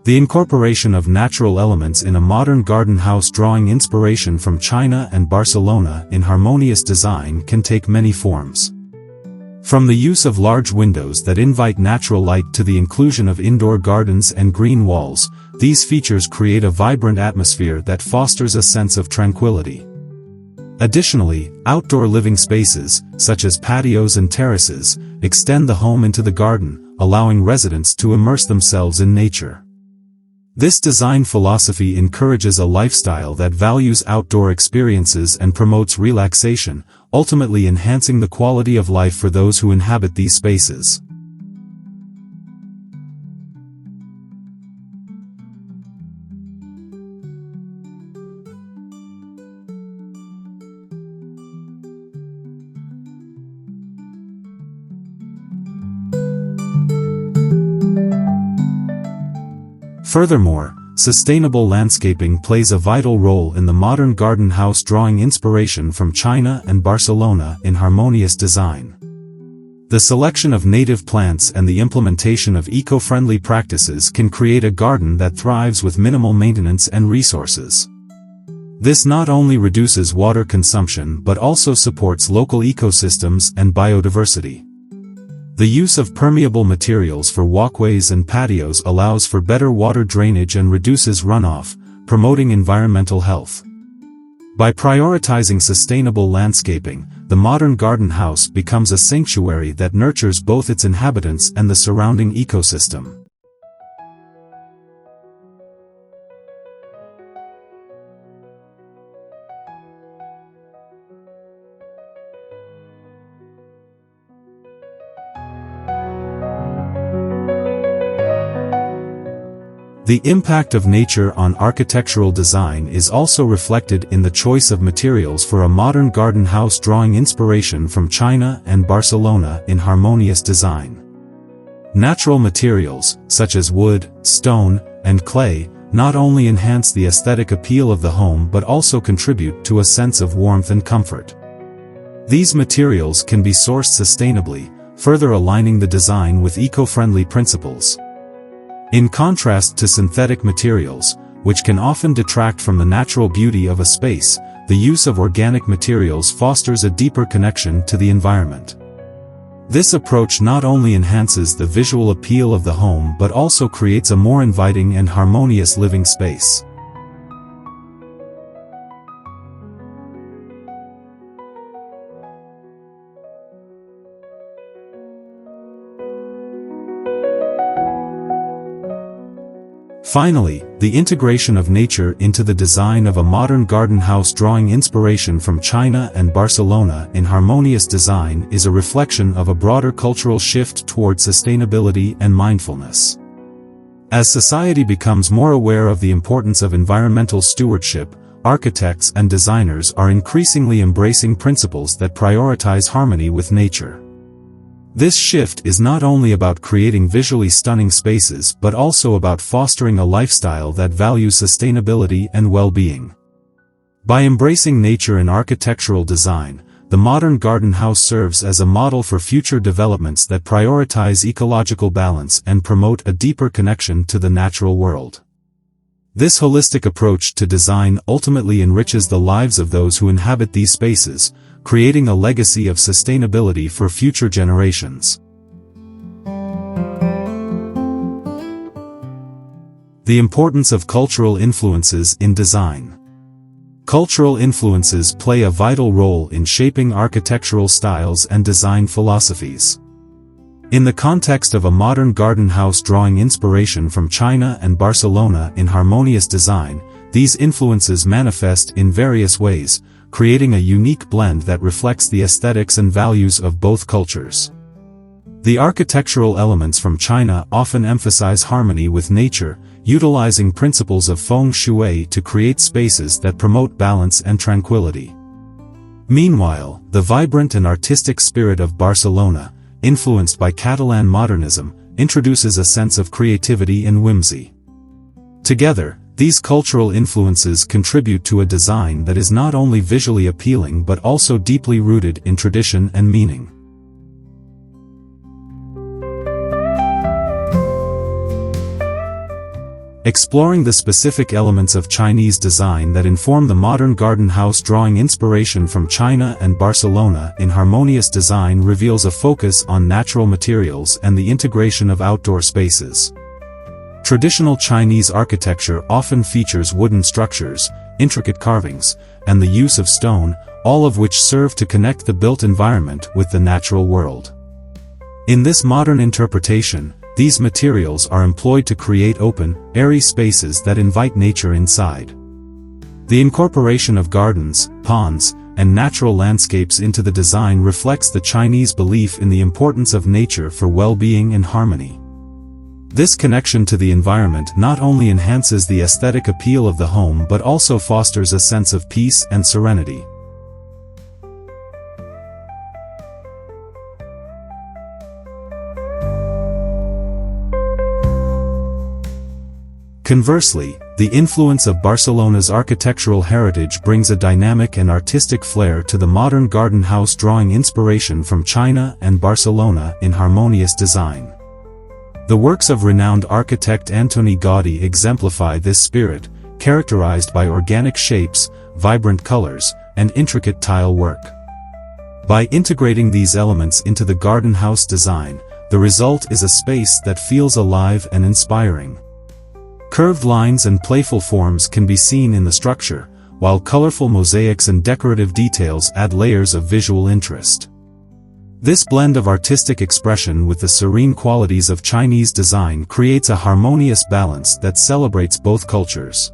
The incorporation of natural elements in a modern garden house drawing inspiration from China and Barcelona in harmonious design can take many forms. From the use of large windows that invite natural light to the inclusion of indoor gardens and green walls, these features create a vibrant atmosphere that fosters a sense of tranquility. Additionally, outdoor living spaces, such as patios and terraces, extend the home into the garden, allowing residents to immerse themselves in nature. This design philosophy encourages a lifestyle that values outdoor experiences and promotes relaxation, ultimately enhancing the quality of life for those who inhabit these spaces. Furthermore, sustainable landscaping plays a vital role in the modern garden house drawing inspiration from China and Barcelona in harmonious design. The selection of native plants and the implementation of eco-friendly practices can create a garden that thrives with minimal maintenance and resources. This not only reduces water consumption but also supports local ecosystems and biodiversity. The use of permeable materials for walkways and patios allows for better water drainage and reduces runoff, promoting environmental health. By prioritizing sustainable landscaping, the modern garden house becomes a sanctuary that nurtures both its inhabitants and the surrounding ecosystem. The impact of nature on architectural design is also reflected in the choice of materials for a modern garden house drawing inspiration from China and Barcelona in harmonious design. Natural materials, such as wood, stone, and clay, not only enhance the aesthetic appeal of the home but also contribute to a sense of warmth and comfort. These materials can be sourced sustainably, further aligning the design with eco-friendly principles. In contrast to synthetic materials, which can often detract from the natural beauty of a space, the use of organic materials fosters a deeper connection to the environment. This approach not only enhances the visual appeal of the home but also creates a more inviting and harmonious living space. Finally, the integration of nature into the design of a modern garden house, drawing inspiration from China and Barcelona in harmonious design, is a reflection of a broader cultural shift towards sustainability and mindfulness. As society becomes more aware of the importance of environmental stewardship, architects and designers are increasingly embracing principles that prioritize harmony with nature. This shift is not only about creating visually stunning spaces but also about fostering a lifestyle that values sustainability and well-being. By embracing nature in architectural design, the modern garden house serves as a model for future developments that prioritize ecological balance and promote a deeper connection to the natural world. This holistic approach to design ultimately enriches the lives of those who inhabit these spaces, creating a legacy of sustainability for future generations. The importance of cultural influences in design. Cultural influences play a vital role in shaping architectural styles and design philosophies. In the context of a modern garden house, drawing inspiration from China and Barcelona in harmonious design, these influences manifest in various ways, creating a unique blend that reflects the aesthetics and values of both cultures. The architectural elements from China often emphasize harmony with nature, utilizing principles of Feng Shui to create spaces that promote balance and tranquility. Meanwhile, the vibrant and artistic spirit of Barcelona, influenced by Catalan modernism, introduces a sense of creativity and whimsy. Together, these cultural influences contribute to a design that is not only visually appealing but also deeply rooted in tradition and meaning. Exploring the specific elements of Chinese design that inform the modern garden house, drawing inspiration from China and Barcelona in harmonious design, reveals a focus on natural materials and the integration of outdoor spaces. Traditional Chinese architecture often features wooden structures, intricate carvings, and the use of stone, all of which serve to connect the built environment with the natural world. In this modern interpretation, these materials are employed to create open, airy spaces that invite nature inside. The incorporation of gardens, ponds, and natural landscapes into the design reflects the Chinese belief in the importance of nature for well-being and harmony. This connection to the environment not only enhances the aesthetic appeal of the home but also fosters a sense of peace and serenity. Conversely, the influence of Barcelona's architectural heritage brings a dynamic and artistic flair to the modern garden house, drawing inspiration from China and Barcelona in harmonious design. The works of renowned architect Antoni Gaudí exemplify this spirit, characterized by organic shapes, vibrant colors, and intricate tile work. By integrating these elements into the garden house design, the result is a space that feels alive and inspiring. Curved lines and playful forms can be seen in the structure, while colorful mosaics and decorative details add layers of visual interest. This blend of artistic expression with the serene qualities of Chinese design creates a harmonious balance that celebrates both cultures.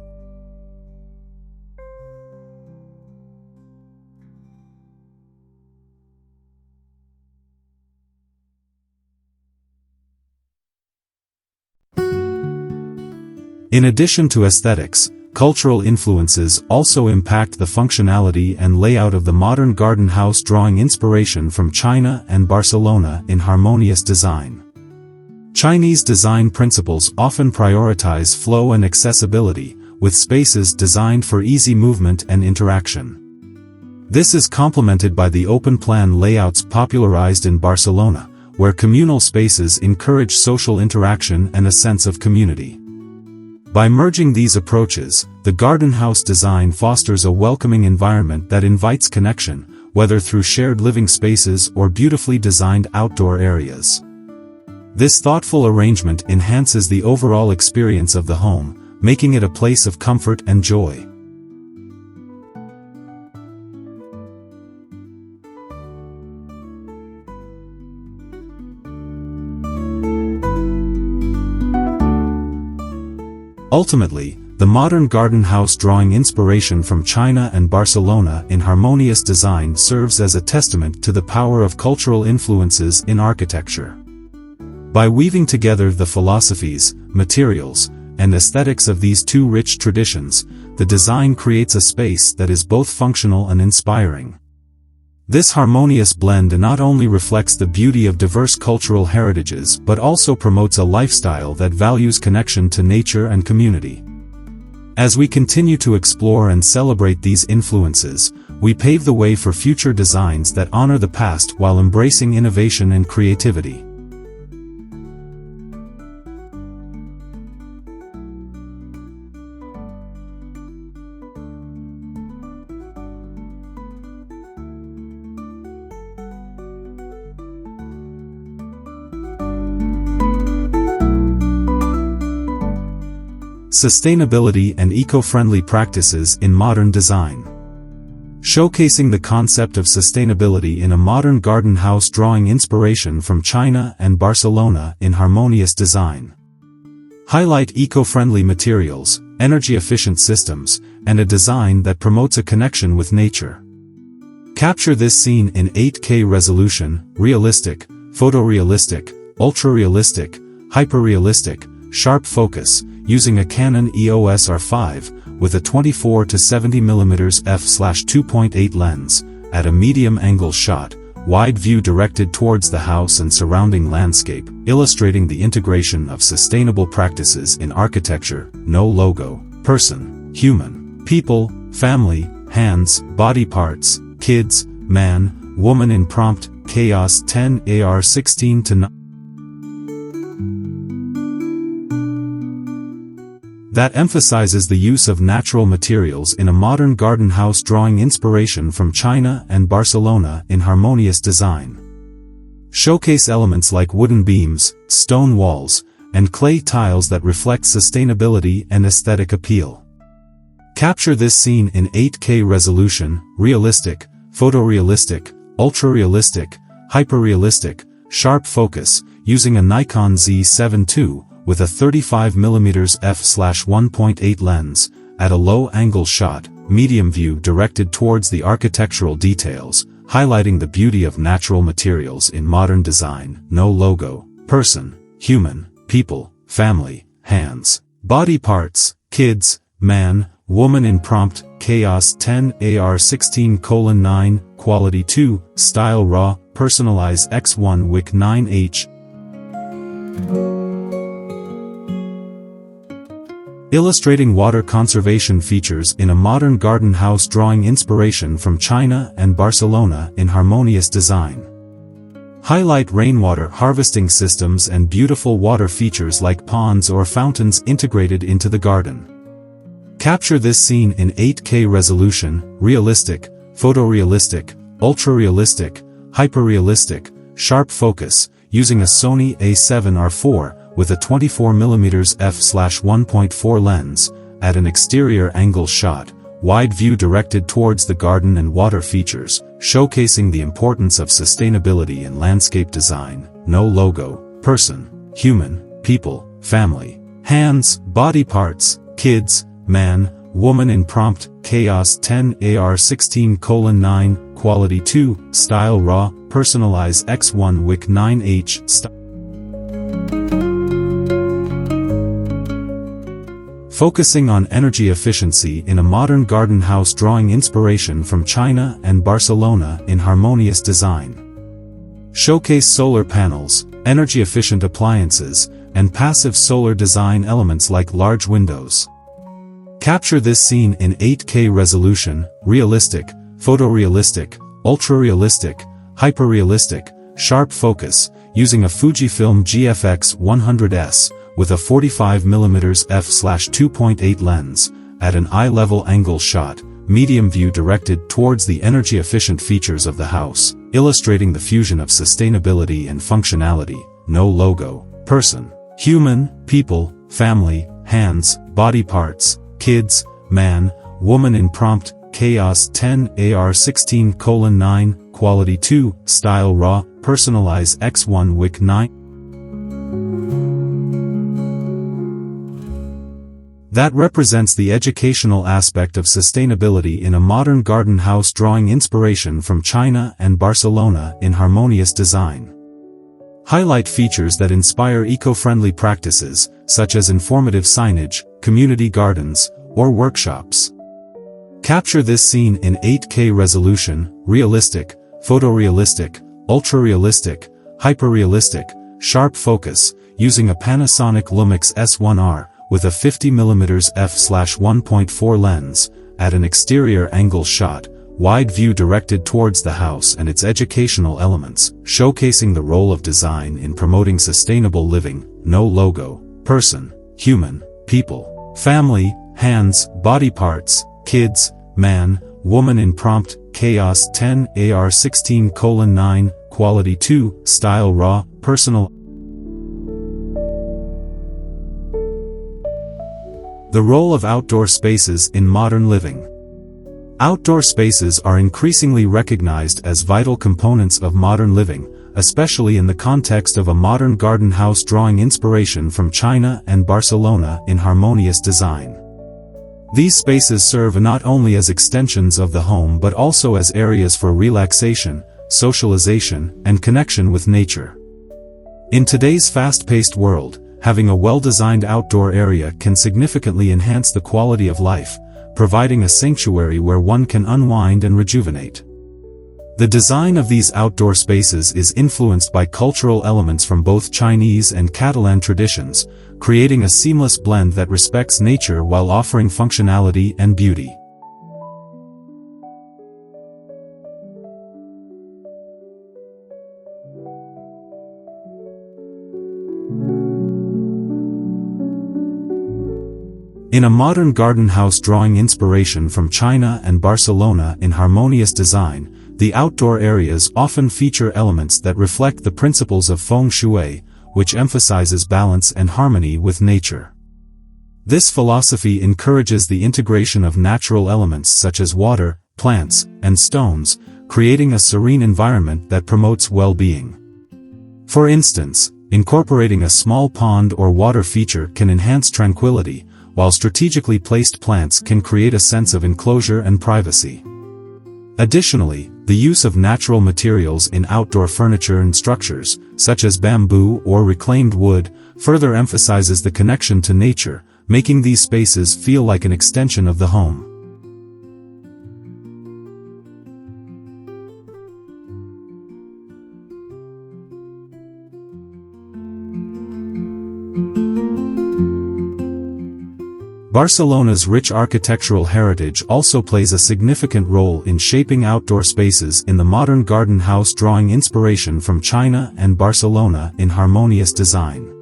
In addition to aesthetics, cultural influences also impact the functionality and layout of the modern garden house, drawing inspiration from China and Barcelona in harmonious design. Chinese design principles often prioritize flow and accessibility, with spaces designed for easy movement and interaction. This is complemented by the open-plan layouts popularized in Barcelona, where communal spaces encourage social interaction and a sense of community. By merging these approaches, the garden house design fosters a welcoming environment that invites connection, whether through shared living spaces or beautifully designed outdoor areas. This thoughtful arrangement enhances the overall experience of the home, making it a place of comfort and joy. Ultimately, the modern garden house drawing inspiration from China and Barcelona in harmonious design serves as a testament to the power of cultural influences in architecture. By weaving together the philosophies, materials, and aesthetics of these two rich traditions, the design creates a space that is both functional and inspiring. This harmonious blend not only reflects the beauty of diverse cultural heritages but also promotes a lifestyle that values connection to nature and community. As we continue to explore and celebrate these influences, we pave the way for future designs that honor the past while embracing innovation and creativity. Sustainability and eco-friendly practices in modern design. Showcasing the concept of sustainability in a modern garden house drawing inspiration from China and Barcelona in harmonious design. Highlight eco-friendly materials, energy-efficient systems, and a design that promotes a connection with nature. Capture this scene in 8K resolution, realistic, photorealistic, ultra-realistic, hyper-realistic, sharp focus, using a Canon EOS R5, with a 24 to 70 mm f/2.8 lens, at a medium angle shot, wide view directed towards the house and surrounding landscape, illustrating the integration of sustainable practices in architecture. No logo, person, human, people, family, hands, body parts, kids, man, woman in prompt, chaos 10 AR 16 to 9. That emphasizes the use of natural materials in a modern garden house drawing inspiration from China and Barcelona in harmonious design. Showcase elements like wooden beams, stone walls, and clay tiles that reflect sustainability and aesthetic appeal. Capture this scene in 8K resolution, realistic, photorealistic, ultra-realistic, hyper-realistic, sharp focus, using a Nikon Z7 II, with a 35 mm f/1.8 lens, at a low-angle shot, medium view directed towards the architectural details, highlighting the beauty of natural materials in modern design. No logo, person, human, people, family, hands, body parts, kids, man, woman in prompt, chaos 10 AR 16:9, quality 2, style raw, personalize X1 WIC 9H. Illustrating water conservation features in a modern garden house drawing inspiration from China and Barcelona in harmonious design. Highlight rainwater harvesting systems and beautiful water features like ponds or fountains integrated into the garden. Capture this scene in 8K resolution, realistic, photorealistic, ultra-realistic, hyper-realistic, sharp focus, using a Sony A7R4, with a 24 mm f/1.4 lens, at an exterior angle shot, wide view directed towards the garden and water features, showcasing the importance of sustainability in landscape design. No logo, person, human, people, family, hands, body parts, kids, man, woman in prompt, chaos 10 AR 16:9, quality 2, style raw, personalize X1 WIC 9H. Focusing on energy efficiency in a modern garden house drawing inspiration from China and Barcelona in harmonious design. Showcase solar panels, energy-efficient appliances, and passive solar design elements like large windows. Capture this scene in 8K resolution, realistic, photorealistic, ultra-realistic, hyper-realistic, sharp focus, using a Fujifilm GFX 100S, with a 45 mm f/2.8 lens, at an eye-level angle shot, medium view directed towards the energy-efficient features of the house, illustrating the fusion of sustainability and functionality. No logo, person, human, people, family, hands, body parts, kids, man, woman in prompt, chaos 10 AR 16:9, quality 2, style raw, personalize X1 WIC 9. That represents the educational aspect of sustainability in a modern garden house, drawing inspiration from China and Barcelona in harmonious design. Highlight features that inspire eco-friendly practices, such as informative signage, community gardens, or workshops. Capture this scene in 8K resolution, realistic, photorealistic, ultra-realistic, hyper-realistic, sharp focus, using a Panasonic Lumix S1R, with a 50mm f/1.4 lens, at an exterior angle shot, wide view directed towards the house and its educational elements, showcasing the role of design in promoting sustainable living. No logo, person, human, people, family, hands, body parts, kids, man, woman in prompt, chaos 10 AR 16:9, quality 2, style raw, personal. The role of outdoor spaces in modern living. Outdoor spaces are increasingly recognized as vital components of modern living, especially in the context of a modern garden house, drawing inspiration from China and Barcelona in harmonious design. These spaces serve not only as extensions of the home but also as areas for relaxation, socialization, and connection with nature. In today's fast-paced world, having a well-designed outdoor area can significantly enhance the quality of life, providing a sanctuary where one can unwind and rejuvenate. The design of these outdoor spaces is influenced by cultural elements from both Chinese and Catalan traditions, creating a seamless blend that respects nature while offering functionality and beauty. In a modern garden house, drawing inspiration from China and Barcelona in harmonious design, the outdoor areas often feature elements that reflect the principles of Feng Shui, which emphasizes balance and harmony with nature. This philosophy encourages the integration of natural elements such as water, plants, and stones, creating a serene environment that promotes well-being. For instance, incorporating a small pond or water feature can enhance tranquility, while strategically placed plants can create a sense of enclosure and privacy. Additionally, the use of natural materials in outdoor furniture and structures, such as bamboo or reclaimed wood, further emphasizes the connection to nature, making these spaces feel like an extension of the home. Barcelona's rich architectural heritage also plays a significant role in shaping outdoor spaces in the modern garden house, drawing inspiration from China and Barcelona in harmonious design.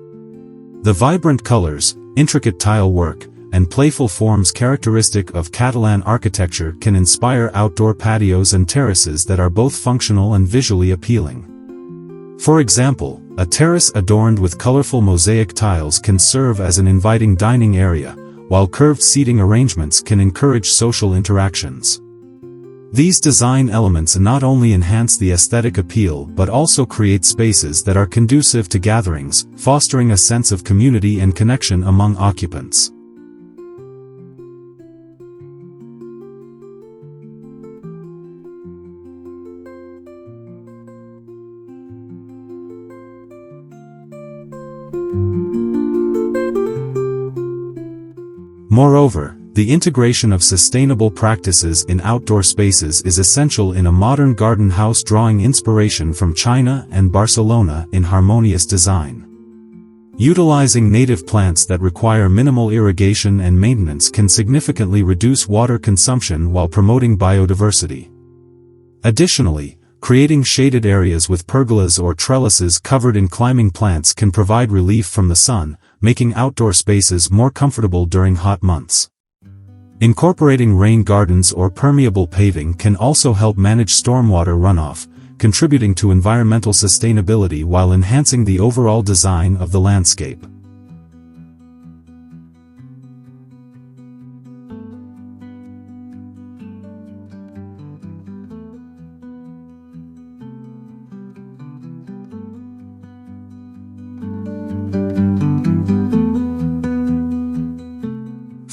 The vibrant colors, intricate tile work, and playful forms characteristic of Catalan architecture can inspire outdoor patios and terraces that are both functional and visually appealing. For example, a terrace adorned with colorful mosaic tiles can serve as an inviting dining area, while curved seating arrangements can encourage social interactions. These design elements not only enhance the aesthetic appeal but also create spaces that are conducive to gatherings, fostering a sense of community and connection among occupants. Moreover, the integration of sustainable practices in outdoor spaces is essential in a modern garden house, drawing inspiration from China and Barcelona in harmonious design. Utilizing native plants that require minimal irrigation and maintenance can significantly reduce water consumption while promoting biodiversity. Additionally, creating shaded areas with pergolas or trellises covered in climbing plants can provide relief from the sun, making outdoor spaces more comfortable during hot months. Incorporating rain gardens or permeable paving can also help manage stormwater runoff, contributing to environmental sustainability while enhancing the overall design of the landscape.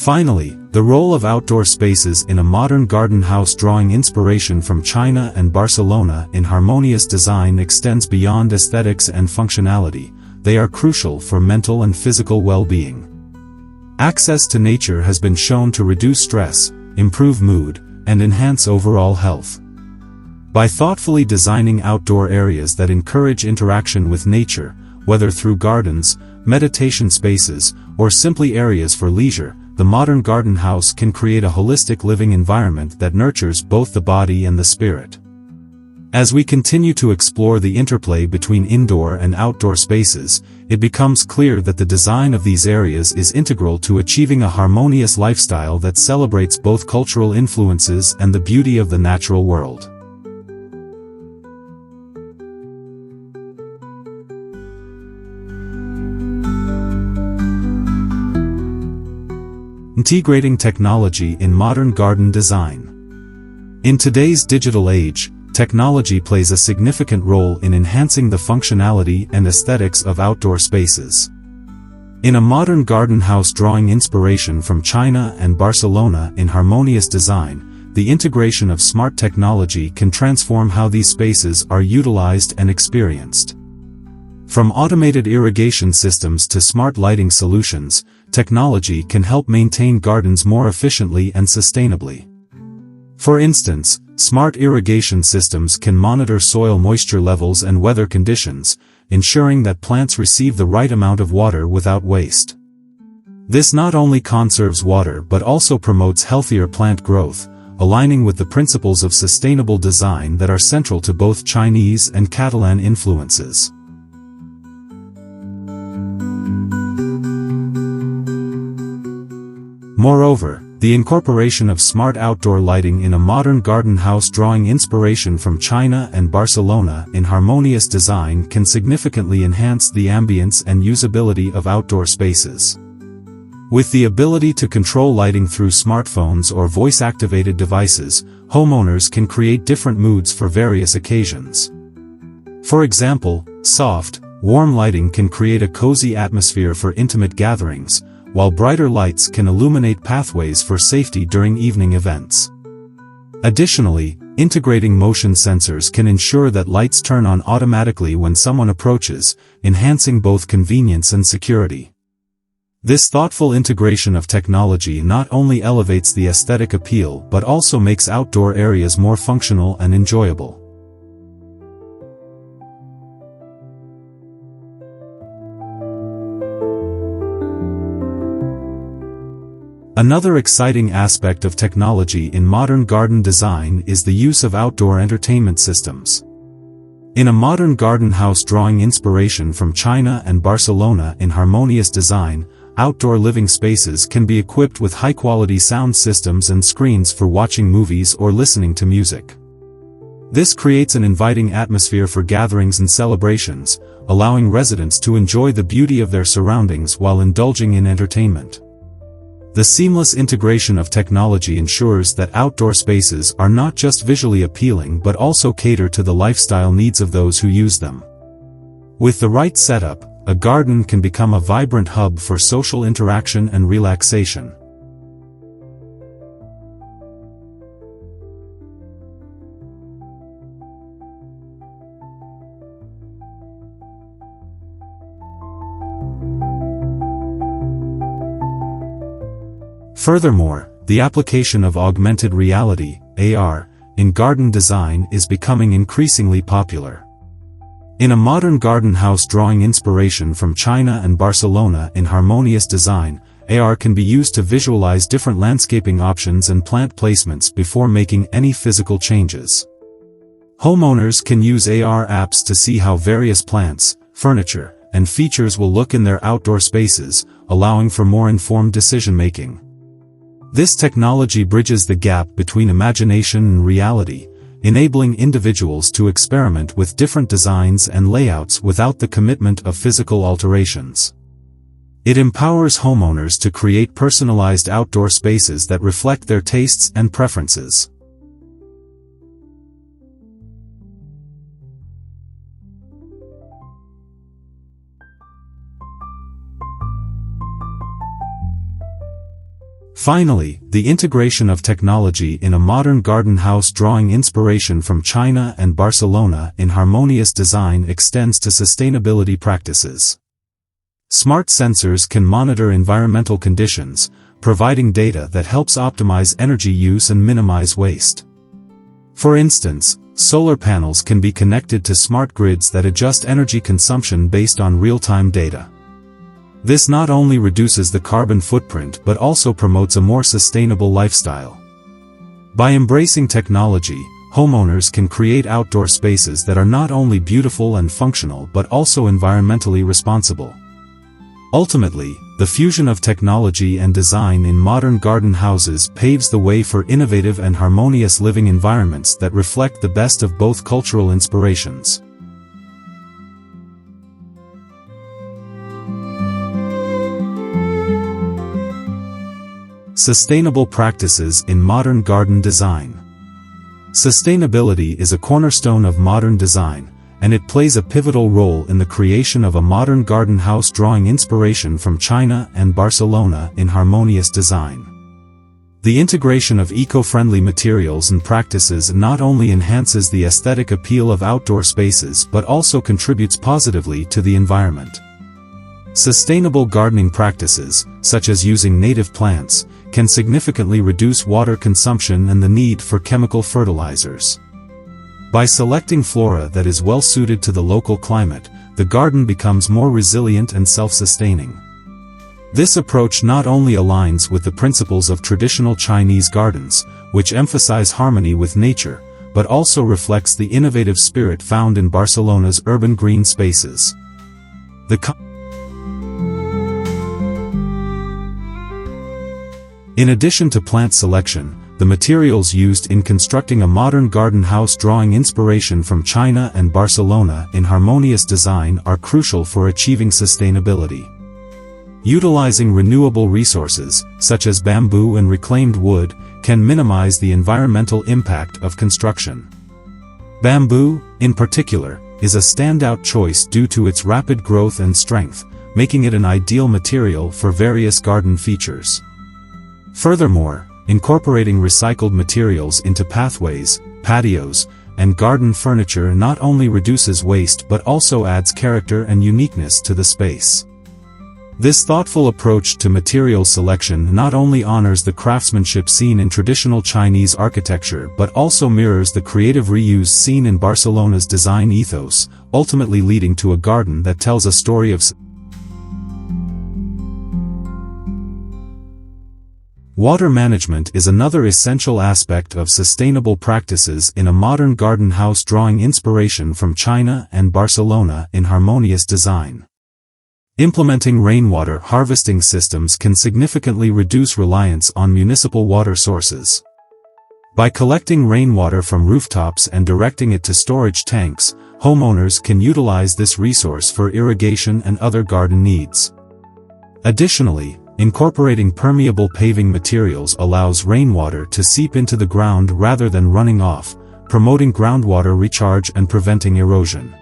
Finally, the role of outdoor spaces in a modern garden house, drawing inspiration from China and Barcelona in harmonious design, extends beyond aesthetics and functionality. They are crucial for mental and physical well-being. Access to nature has been shown to reduce stress, improve mood, and enhance overall health. By thoughtfully designing outdoor areas that encourage interaction with nature, whether through gardens, meditation spaces, or simply areas for leisure, the modern garden house can create a holistic living environment that nurtures both the body and the spirit. As we continue to explore the interplay between indoor and outdoor spaces, it becomes clear that the design of these areas is integral to achieving a harmonious lifestyle that celebrates both cultural influences and the beauty of the natural world. Integrating technology in modern garden design. In today's digital age, technology plays a significant role in enhancing the functionality and aesthetics of outdoor spaces. In a modern garden house, drawing inspiration from China and Barcelona in harmonious design, the integration of smart technology can transform how these spaces are utilized and experienced. From automated irrigation systems to smart lighting solutions, technology can help maintain gardens more efficiently and sustainably. For instance, smart irrigation systems can monitor soil moisture levels and weather conditions, ensuring that plants receive the right amount of water without waste. This not only conserves water but also promotes healthier plant growth, aligning with the principles of sustainable design that are central to both Chinese and Catalan influences. Moreover, the incorporation of smart outdoor lighting in a modern garden house, drawing inspiration from China and Barcelona in harmonious design, can significantly enhance the ambience and usability of outdoor spaces. With the ability to control lighting through smartphones or voice-activated devices, homeowners can create different moods for various occasions. For example, soft, warm lighting can create a cozy atmosphere for intimate gatherings, while brighter lights can illuminate pathways for safety during evening events. Additionally, integrating motion sensors can ensure that lights turn on automatically when someone approaches, enhancing both convenience and security. This thoughtful integration of technology not only elevates the aesthetic appeal but also makes outdoor areas more functional and enjoyable. Another exciting aspect of technology in modern garden design is the use of outdoor entertainment systems. In a modern garden house, drawing inspiration from China and Barcelona in harmonious design, outdoor living spaces can be equipped with high-quality sound systems and screens for watching movies or listening to music. This creates an inviting atmosphere for gatherings and celebrations, allowing residents to enjoy the beauty of their surroundings while indulging in entertainment. The seamless integration of technology ensures that outdoor spaces are not just visually appealing but also cater to the lifestyle needs of those who use them. With the right setup, a garden can become a vibrant hub for social interaction and relaxation. Furthermore, the application of augmented reality, AR, in garden design is becoming increasingly popular. In a modern garden house, drawing inspiration from China and Barcelona in harmonious design, AR can be used to visualize different landscaping options and plant placements before making any physical changes. Homeowners can use AR apps to see how various plants, furniture, and features will look in their outdoor spaces, allowing for more informed decision-making. This technology bridges the gap between imagination and reality, enabling individuals to experiment with different designs and layouts without the commitment of physical alterations. It empowers homeowners to create personalized outdoor spaces that reflect their tastes and preferences. Finally, the integration of technology in a modern garden house drawing inspiration from China and Barcelona in harmonious design extends to sustainability practices. Smart sensors can monitor environmental conditions, providing data that helps optimize energy use and minimize waste. For instance, solar panels can be connected to smart grids that adjust energy consumption based on real-time data. This not only reduces the carbon footprint but also promotes a more sustainable lifestyle. By embracing technology, homeowners can create outdoor spaces that are not only beautiful and functional but also environmentally responsible. Ultimately, the fusion of technology and design in modern garden houses paves the way for innovative and harmonious living environments that reflect the best of both cultural inspirations. Sustainable practices in modern garden design. Sustainability is a cornerstone of modern design, and it plays a pivotal role in the creation of a modern garden house drawing inspiration from China and Barcelona in harmonious design. The integration of eco-friendly materials and practices not only enhances the aesthetic appeal of outdoor spaces but also contributes positively to the environment. Sustainable gardening practices, such as using native plants, can significantly reduce water consumption and the need for chemical fertilizers. By selecting flora that is well suited to the local climate, the garden becomes more resilient and self-sustaining. This approach not only aligns with the principles of traditional Chinese gardens, which emphasize harmony with nature, but also reflects the innovative spirit found in Barcelona's urban green spaces. In addition to plant selection, the materials used in constructing a modern garden house drawing inspiration from China and Barcelona in harmonious design are crucial for achieving sustainability. Utilizing renewable resources, such as bamboo and reclaimed wood, can minimize the environmental impact of construction. Bamboo, in particular, is a standout choice due to its rapid growth and strength, making it an ideal material for various garden features. Furthermore, incorporating recycled materials into pathways, patios, and garden furniture not only reduces waste but also adds character and uniqueness to the space. This thoughtful approach to material selection not only honors the craftsmanship seen in traditional Chinese architecture but also mirrors the creative reuse seen in Barcelona's design ethos, ultimately leading to a garden that tells a story of Water management is another essential aspect of sustainable practices in a modern garden house drawing inspiration from China and Barcelona in harmonious design. Implementing rainwater harvesting systems can significantly reduce reliance on municipal water sources. By collecting rainwater from rooftops and directing it to storage tanks, homeowners can utilize this resource for irrigation and other garden needs. Additionally, incorporating permeable paving materials allows rainwater to seep into the ground rather than running off, promoting groundwater recharge and preventing erosion.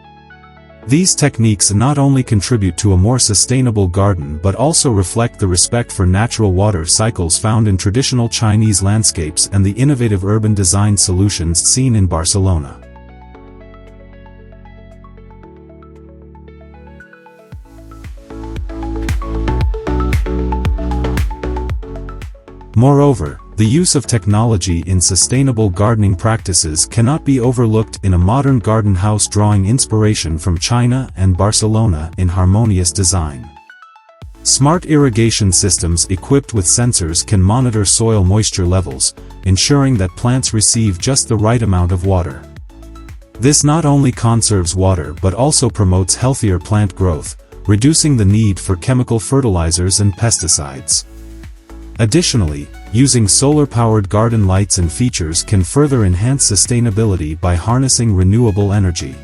These techniques not only contribute to a more sustainable garden but also reflect the respect for natural water cycles found in traditional Chinese landscapes and the innovative urban design solutions seen in Barcelona. Moreover, the use of technology in sustainable gardening practices cannot be overlooked in a modern garden house drawing inspiration from China and Barcelona in harmonious design. Smart irrigation systems equipped with sensors can monitor soil moisture levels, ensuring that plants receive just the right amount of water. This not only conserves water but also promotes healthier plant growth, reducing the need for chemical fertilizers and pesticides. Additionally, using solar-powered garden lights and features can further enhance sustainability by harnessing renewable energy.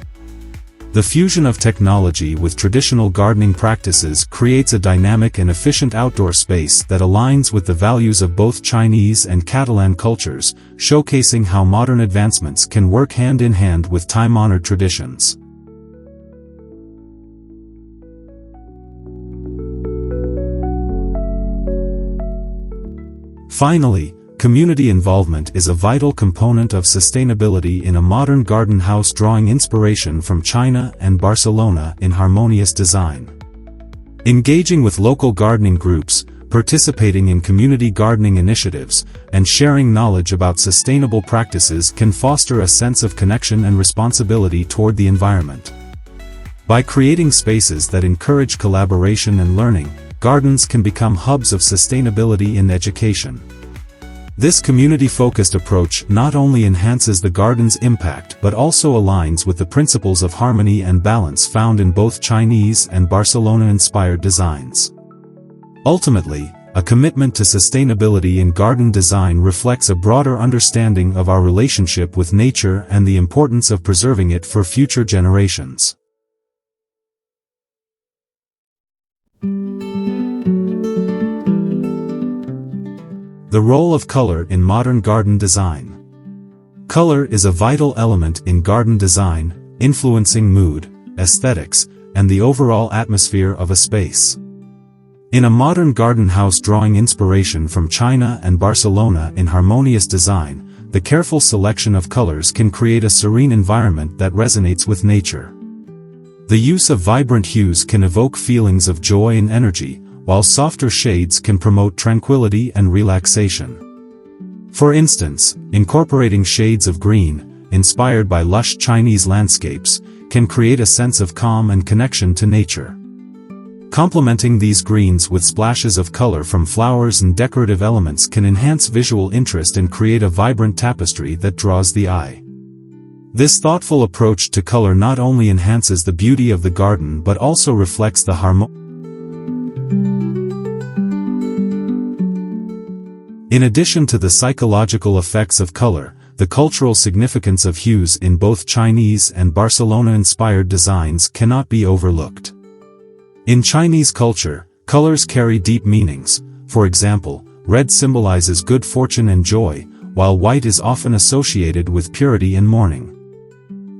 The fusion of technology with traditional gardening practices creates a dynamic and efficient outdoor space that aligns with the values of both Chinese and Catalan cultures, showcasing how modern advancements can work hand in hand with time-honored traditions. Finally, community involvement is a vital component of sustainability in a modern garden house, drawing inspiration from China and Barcelona in harmonious design. Engaging with local gardening groups, participating in community gardening initiatives, and sharing knowledge about sustainable practices can foster a sense of connection and responsibility toward the environment. By creating spaces that encourage collaboration and learning, gardens can become hubs of sustainability in education. This community-focused approach not only enhances the garden's impact but also aligns with the principles of harmony and balance found in both Chinese and Barcelona-inspired designs. Ultimately, a commitment to sustainability in garden design reflects a broader understanding of our relationship with nature and the importance of preserving it for future generations. The role of color in modern garden design. Color is a vital element in garden design, influencing mood, aesthetics, and the overall atmosphere of a space. In a modern garden house, drawing inspiration from China and Barcelona in harmonious design, the careful selection of colors can create a serene environment that resonates with nature. The use of vibrant hues can evoke feelings of joy and energy, while softer shades can promote tranquility and relaxation. For instance, incorporating shades of green, inspired by lush Chinese landscapes, can create a sense of calm and connection to nature. Complementing these greens with splashes of color from flowers and decorative elements can enhance visual interest and create a vibrant tapestry that draws the eye. This thoughtful approach to color not only enhances the beauty of the garden but also reflects the harmony. In addition to the psychological effects of color, the cultural significance of hues in both Chinese and Barcelona-inspired designs cannot be overlooked. In Chinese culture, colors carry deep meanings. For example, red symbolizes good fortune and joy, while white is often associated with purity and mourning.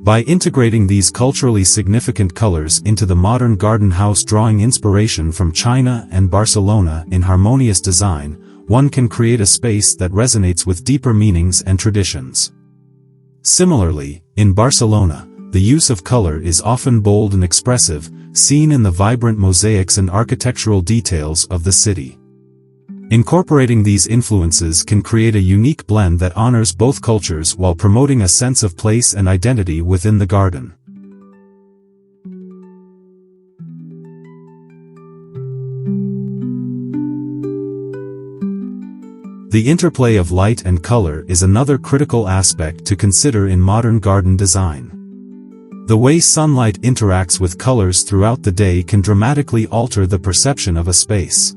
By integrating these culturally significant colors into the modern garden house, drawing inspiration from China and Barcelona in harmonious design, one can create a space that resonates with deeper meanings and traditions. Similarly, in Barcelona, the use of color is often bold and expressive, seen in the vibrant mosaics and architectural details of the city. Incorporating these influences can create a unique blend that honors both cultures while promoting a sense of place and identity within the garden. The interplay of light and color is another critical aspect to consider in modern garden design. The way sunlight interacts with colors throughout the day can dramatically alter the perception of a space.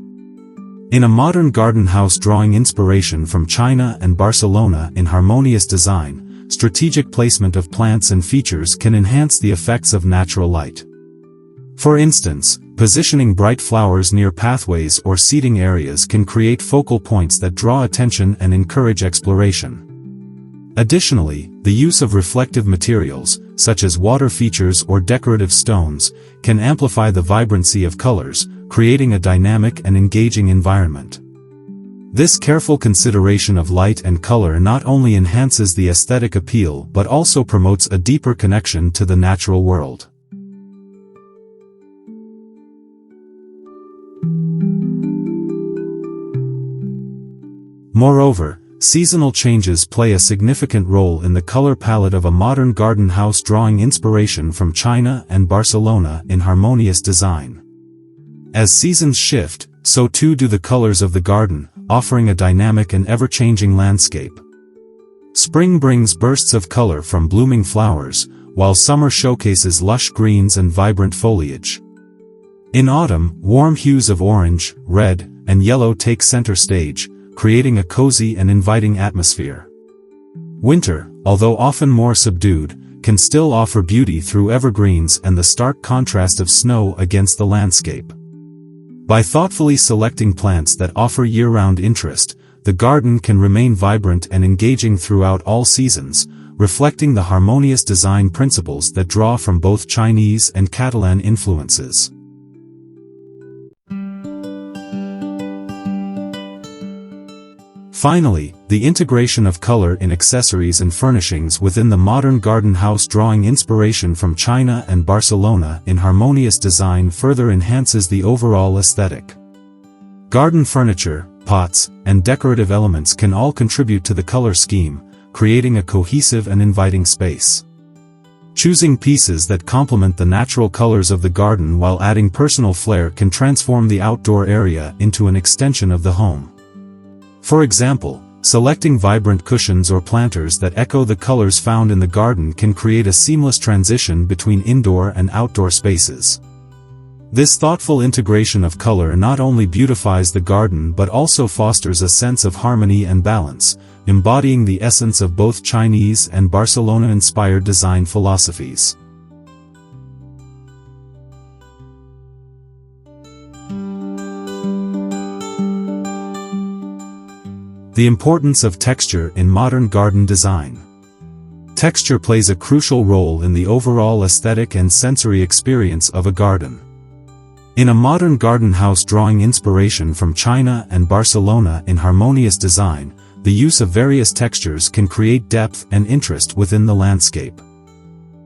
In a modern garden house, drawing inspiration from China and Barcelona in harmonious design, strategic placement of plants and features can enhance the effects of natural light. For instance, positioning bright flowers near pathways or seating areas can create focal points that draw attention and encourage exploration. Additionally, the use of reflective materials, such as water features or decorative stones, can amplify the vibrancy of colors, creating a dynamic and engaging environment. This careful consideration of light and color not only enhances the aesthetic appeal but also promotes a deeper connection to the natural world. Moreover, seasonal changes play a significant role in the color palette of a modern garden house, drawing inspiration from China and Barcelona in harmonious design. As seasons shift, so too do the colors of the garden, offering a dynamic and ever-changing landscape. Spring brings bursts of color from blooming flowers, while summer showcases lush greens and vibrant foliage. In autumn, warm hues of orange, red, and yellow take center stage, creating a cozy and inviting atmosphere. Winter, although often more subdued, can still offer beauty through evergreens and the stark contrast of snow against the landscape. By thoughtfully selecting plants that offer year-round interest, the garden can remain vibrant and engaging throughout all seasons, reflecting the harmonious design principles that draw from both Chinese and Catalan influences. Finally, the integration of color in accessories and furnishings within the modern garden house, drawing inspiration from China and Barcelona in harmonious design, further enhances the overall aesthetic. Garden furniture, pots, and decorative elements can all contribute to the color scheme, creating a cohesive and inviting space. Choosing pieces that complement the natural colors of the garden while adding personal flair can transform the outdoor area into an extension of the home. For example, selecting vibrant cushions or planters that echo the colors found in the garden can create a seamless transition between indoor and outdoor spaces. This thoughtful integration of color not only beautifies the garden but also fosters a sense of harmony and balance, embodying the essence of both Chinese and Barcelona-inspired design philosophies. The importance of texture in modern garden design. Texture plays a crucial role in the overall aesthetic and sensory experience of a garden. In a modern garden house, drawing inspiration from China and Barcelona in harmonious design, the use of various textures can create depth and interest within the landscape.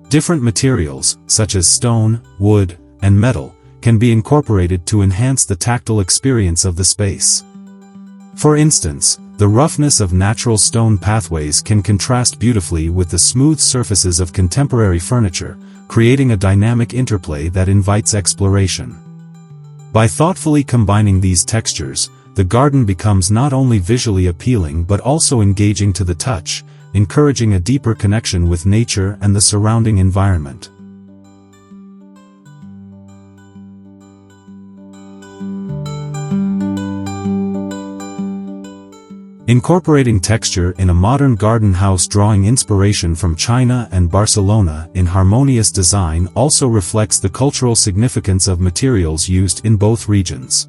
Different materials, such as stone, wood, and metal, can be incorporated to enhance the tactile experience of the space. For instance, the roughness of natural stone pathways can contrast beautifully with the smooth surfaces of contemporary furniture, creating a dynamic interplay that invites exploration. By thoughtfully combining these textures, the garden becomes not only visually appealing but also engaging to the touch, encouraging a deeper connection with nature and the surrounding environment. Incorporating texture in a modern garden house, drawing inspiration from China and Barcelona in harmonious design, also reflects the cultural significance of materials used in both regions.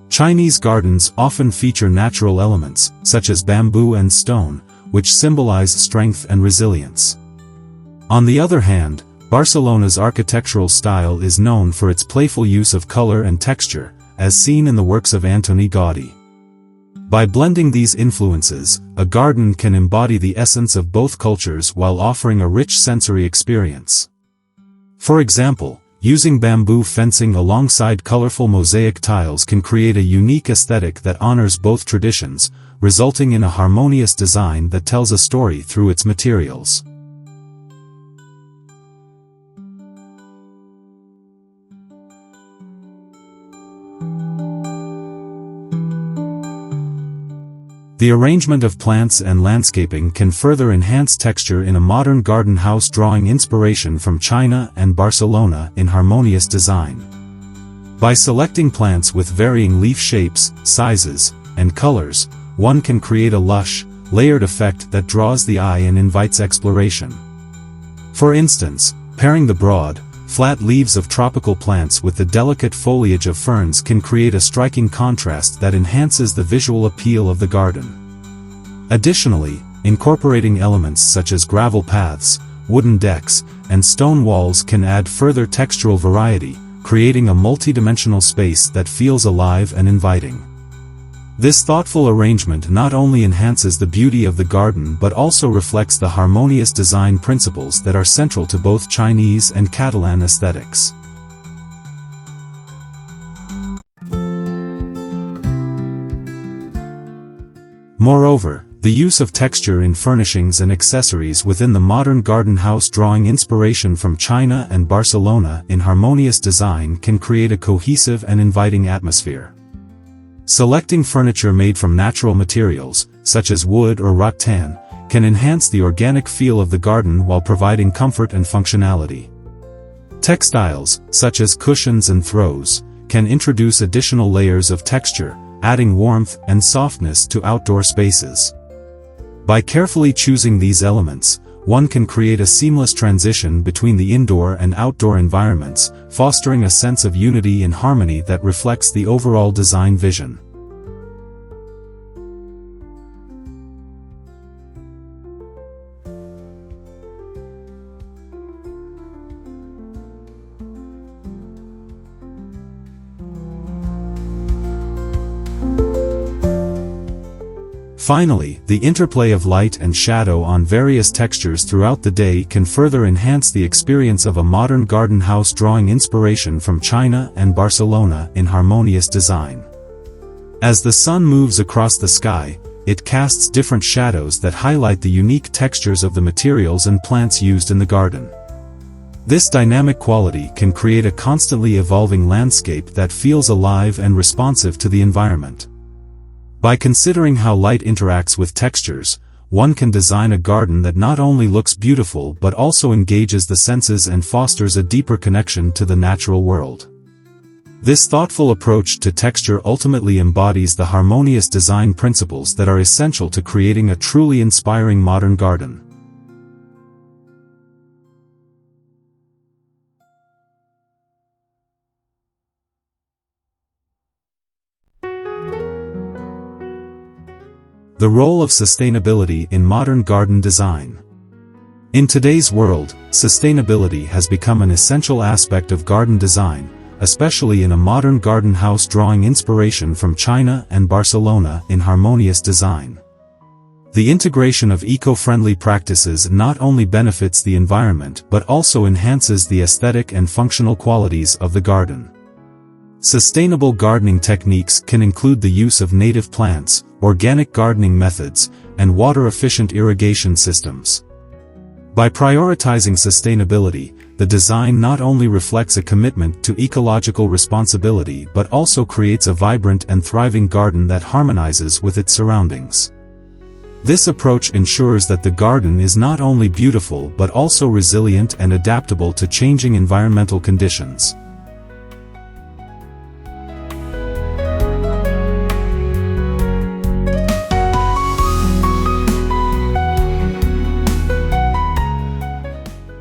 Chinese gardens often feature natural elements, such as bamboo and stone, which symbolize strength and resilience. On the other hand, Barcelona's architectural style is known for its playful use of color and texture, as seen in the works of Antoni Gaudí. By blending these influences, a garden can embody the essence of both cultures while offering a rich sensory experience. For example, using bamboo fencing alongside colorful mosaic tiles can create a unique aesthetic that honors both traditions, resulting in a harmonious design that tells a story through its materials. The arrangement of plants and landscaping can further enhance texture in a modern garden house, drawing inspiration from China and Barcelona in harmonious design. By selecting plants with varying leaf shapes, sizes, and colors, one can create a lush, layered effect that draws the eye and invites exploration. For instance, pairing the broad, flat leaves of tropical plants with the delicate foliage of ferns can create a striking contrast that enhances the visual appeal of the garden. Additionally, incorporating elements such as gravel paths, wooden decks, and stone walls can add further textural variety, creating a multidimensional space that feels alive and inviting. This thoughtful arrangement not only enhances the beauty of the garden but also reflects the harmonious design principles that are central to both Chinese and Catalan aesthetics. Moreover, the use of texture in furnishings and accessories within the modern garden house, drawing inspiration from China and Barcelona in harmonious design, can create a cohesive and inviting atmosphere. Selecting furniture made from natural materials, such as wood or rattan, can enhance the organic feel of the garden while providing comfort and functionality. Textiles, such as cushions and throws, can introduce additional layers of texture, adding warmth and softness to outdoor spaces. By carefully choosing these elements, one can create a seamless transition between the indoor and outdoor environments, fostering a sense of unity and harmony that reflects the overall design vision. Finally, the interplay of light and shadow on various textures throughout the day can further enhance the experience of a modern garden house, drawing inspiration from China and Barcelona in harmonious design. As the sun moves across the sky, it casts different shadows that highlight the unique textures of the materials and plants used in the garden. This dynamic quality can create a constantly evolving landscape that feels alive and responsive to the environment. By considering how light interacts with textures, one can design a garden that not only looks beautiful but also engages the senses and fosters a deeper connection to the natural world. This thoughtful approach to texture ultimately embodies the harmonious design principles that are essential to creating a truly inspiring modern garden. The role of sustainability in modern garden design. In today's world, sustainability has become an essential aspect of garden design, especially in a modern garden house, drawing inspiration from China and Barcelona in harmonious design. The integration of eco-friendly practices not only benefits the environment but also enhances the aesthetic and functional qualities of the garden. Sustainable gardening techniques can include the use of native plants, organic gardening methods, and water-efficient irrigation systems. By prioritizing sustainability, the design not only reflects a commitment to ecological responsibility but also creates a vibrant and thriving garden that harmonizes with its surroundings. This approach ensures that the garden is not only beautiful but also resilient and adaptable to changing environmental conditions.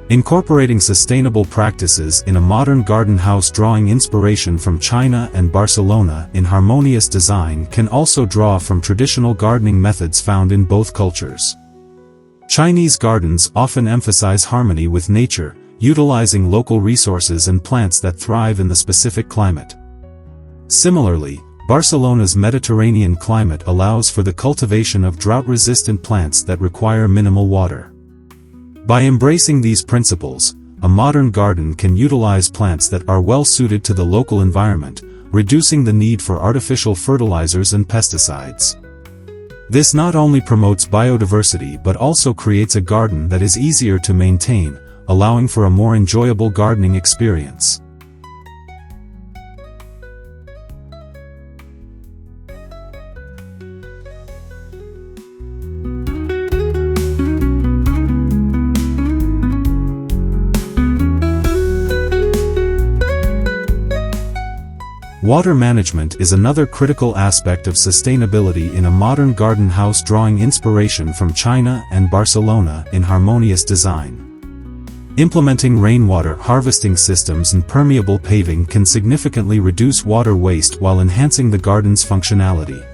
Incorporating sustainable practices in a modern garden house, drawing inspiration from China and Barcelona in harmonious design, can also draw from traditional gardening methods found in both cultures. Chinese gardens often emphasize harmony with nature, utilizing local resources and plants that thrive in the specific climate. Similarly, Barcelona's Mediterranean climate allows for the cultivation of drought-resistant plants that require minimal water. By embracing these principles, a modern garden can utilize plants that are well suited to the local environment, reducing the need for artificial fertilizers and pesticides. This not only promotes biodiversity but also creates a garden that is easier to maintain, allowing for a more enjoyable gardening experience. Water management is another critical aspect of sustainability in a modern garden house, drawing inspiration from China and Barcelona in harmonious design. Implementing rainwater harvesting systems and permeable paving can significantly reduce water waste while enhancing the garden's functionality.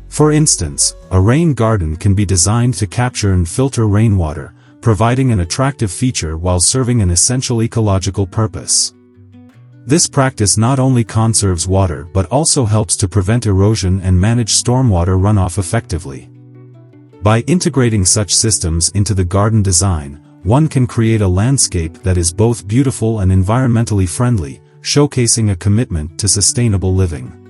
For instance, a rain garden can be designed to capture and filter rainwater, providing an attractive feature while serving an essential ecological purpose. This practice not only conserves water but also helps to prevent erosion and manage stormwater runoff effectively. By integrating such systems into the garden design, one can create a landscape that is both beautiful and environmentally friendly, showcasing a commitment to sustainable living.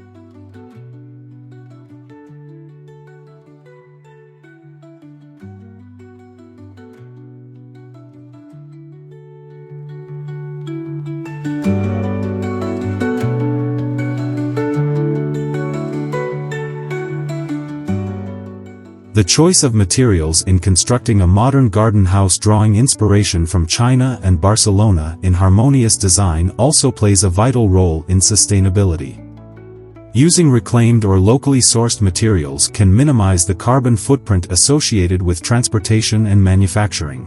The choice of materials in constructing a modern garden house, drawing inspiration from China and Barcelona in harmonious design, also plays a vital role in sustainability. Using reclaimed or locally sourced materials can minimize the carbon footprint associated with transportation and manufacturing.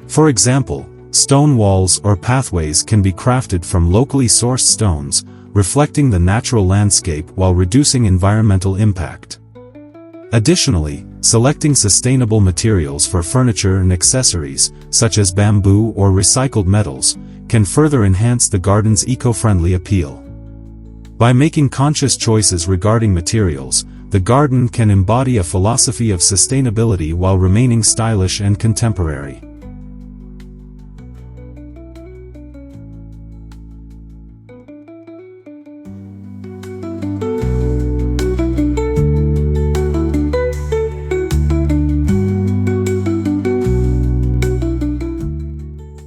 For example, stone walls or pathways can be crafted from locally sourced stones, reflecting the natural landscape while reducing environmental impact. Additionally, selecting sustainable materials for furniture and accessories, such as bamboo or recycled metals, can further enhance the garden's eco-friendly appeal. By making conscious choices regarding materials, the garden can embody a philosophy of sustainability while remaining stylish and contemporary.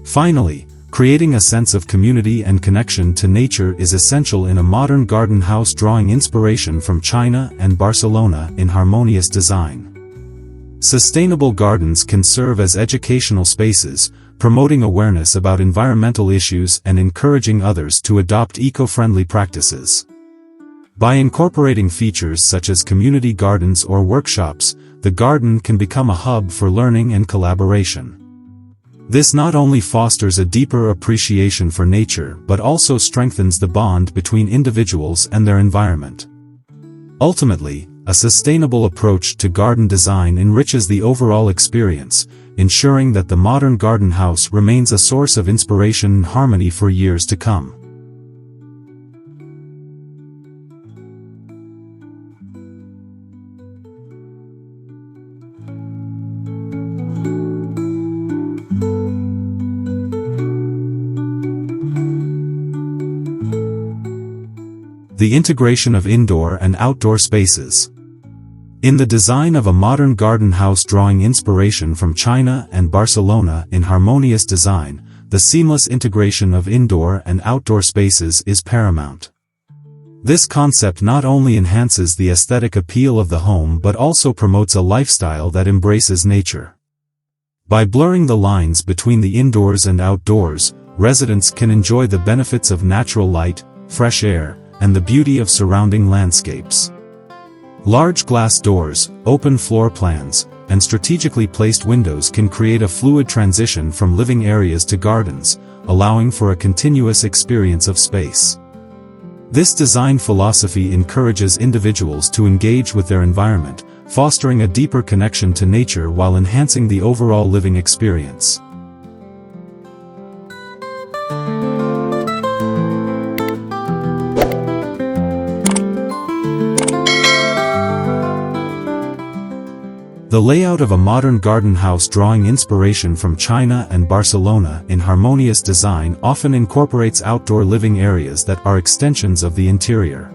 Finally, creating a sense of community and connection to nature is essential in a modern garden house, drawing inspiration from China and Barcelona in harmonious design. Sustainable gardens can serve as educational spaces, promoting awareness about environmental issues and encouraging others to adopt eco-friendly practices. By incorporating features such as community gardens or workshops, the garden can become a hub for learning and collaboration. This not only fosters a deeper appreciation for nature but also strengthens the bond between individuals and their environment. Ultimately, a sustainable approach to garden design enriches the overall experience, ensuring that the modern garden house remains a source of inspiration and harmony for years to come. The integration of indoor and outdoor spaces. In the design of a modern garden house, drawing inspiration from China and Barcelona in harmonious design, the seamless integration of indoor and outdoor spaces is paramount. This concept not only enhances the aesthetic appeal of the home but also promotes a lifestyle that embraces nature. By blurring the lines between the indoors and outdoors, residents can enjoy the benefits of natural light, fresh air, and the beauty of surrounding landscapes. Large glass doors, open floor plans, and strategically placed windows can create a fluid transition from living areas to gardens, allowing for a continuous experience of space. This design philosophy encourages individuals to engage with their environment, fostering a deeper connection to nature while enhancing the overall living experience. The layout of a modern garden house, drawing inspiration from China and Barcelona in harmonious design, often incorporates outdoor living areas that are extensions of the interior.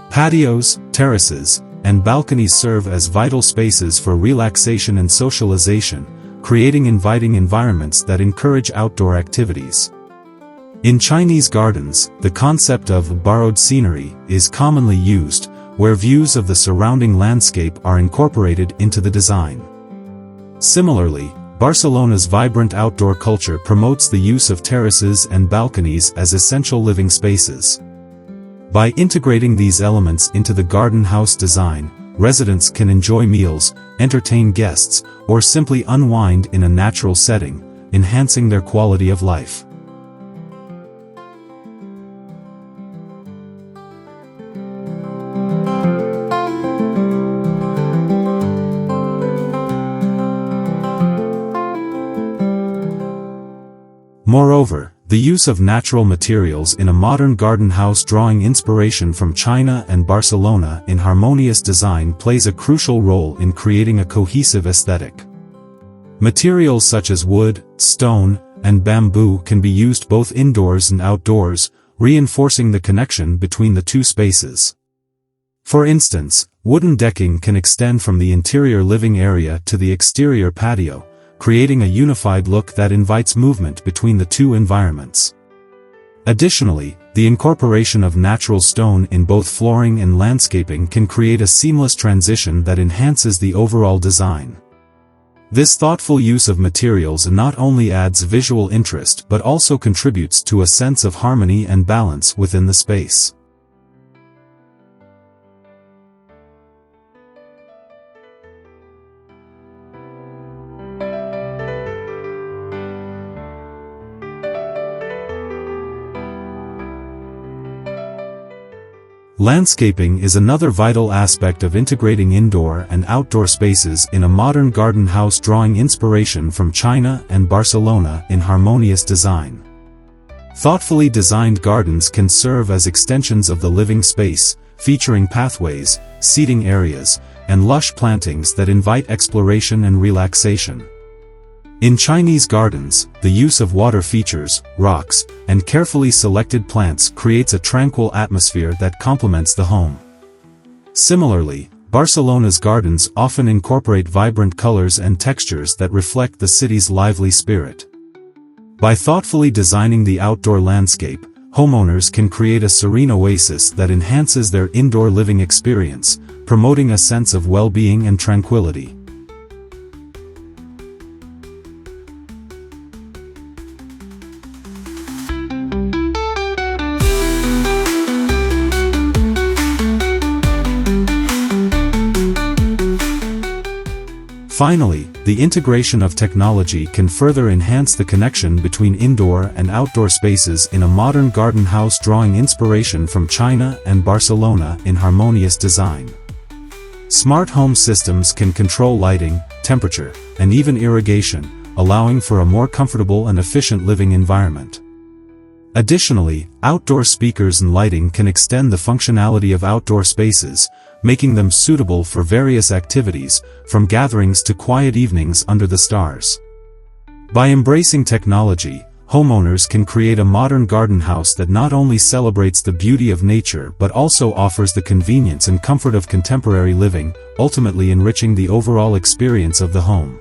Patios, terraces, and balconies serve as vital spaces for relaxation and socialization, creating inviting environments that encourage outdoor activities. In Chinese gardens, the concept of borrowed scenery is commonly used, where views of the surrounding landscape are incorporated into the design. Similarly, Barcelona's vibrant outdoor culture promotes the use of terraces and balconies as essential living spaces. By integrating these elements into the garden house design, residents can enjoy meals, entertain guests, or simply unwind in a natural setting, enhancing their quality of life. Moreover, the use of natural materials in a modern garden house, drawing inspiration from China and Barcelona in harmonious design, plays a crucial role in creating a cohesive aesthetic. Materials such as wood, stone, and bamboo can be used both indoors and outdoors, reinforcing the connection between the two spaces. For instance, wooden decking can extend from the interior living area to the exterior patio, creating a unified look that invites movement between the two environments. Additionally, the incorporation of natural stone in both flooring and landscaping can create a seamless transition that enhances the overall design. This thoughtful use of materials not only adds visual interest but also contributes to a sense of harmony and balance within the space. Landscaping is another vital aspect of integrating indoor and outdoor spaces in a modern garden house, drawing inspiration from China and Barcelona in harmonious design. Thoughtfully designed gardens can serve as extensions of the living space, featuring pathways, seating areas, and lush plantings that invite exploration and relaxation. In Chinese gardens, the use of water features, rocks, and carefully selected plants creates a tranquil atmosphere that complements the home. Similarly, Barcelona's gardens often incorporate vibrant colors and textures that reflect the city's lively spirit. By thoughtfully designing the outdoor landscape, homeowners can create a serene oasis that enhances their indoor living experience, promoting a sense of well-being and tranquility. Finally, the integration of technology can further enhance the connection between indoor and outdoor spaces in a modern garden house, drawing inspiration from China and Barcelona in Harmonious design. Smart home systems can control lighting, temperature, and even irrigation, allowing for a more comfortable and efficient living environment. Additionally, outdoor speakers and lighting can extend the functionality of outdoor spaces, making them suitable for various activities, from gatherings to quiet evenings under the stars. By embracing technology, homeowners can create a modern garden house that not only celebrates the beauty of nature but also offers the convenience and comfort of contemporary living, ultimately enriching the overall experience of the home.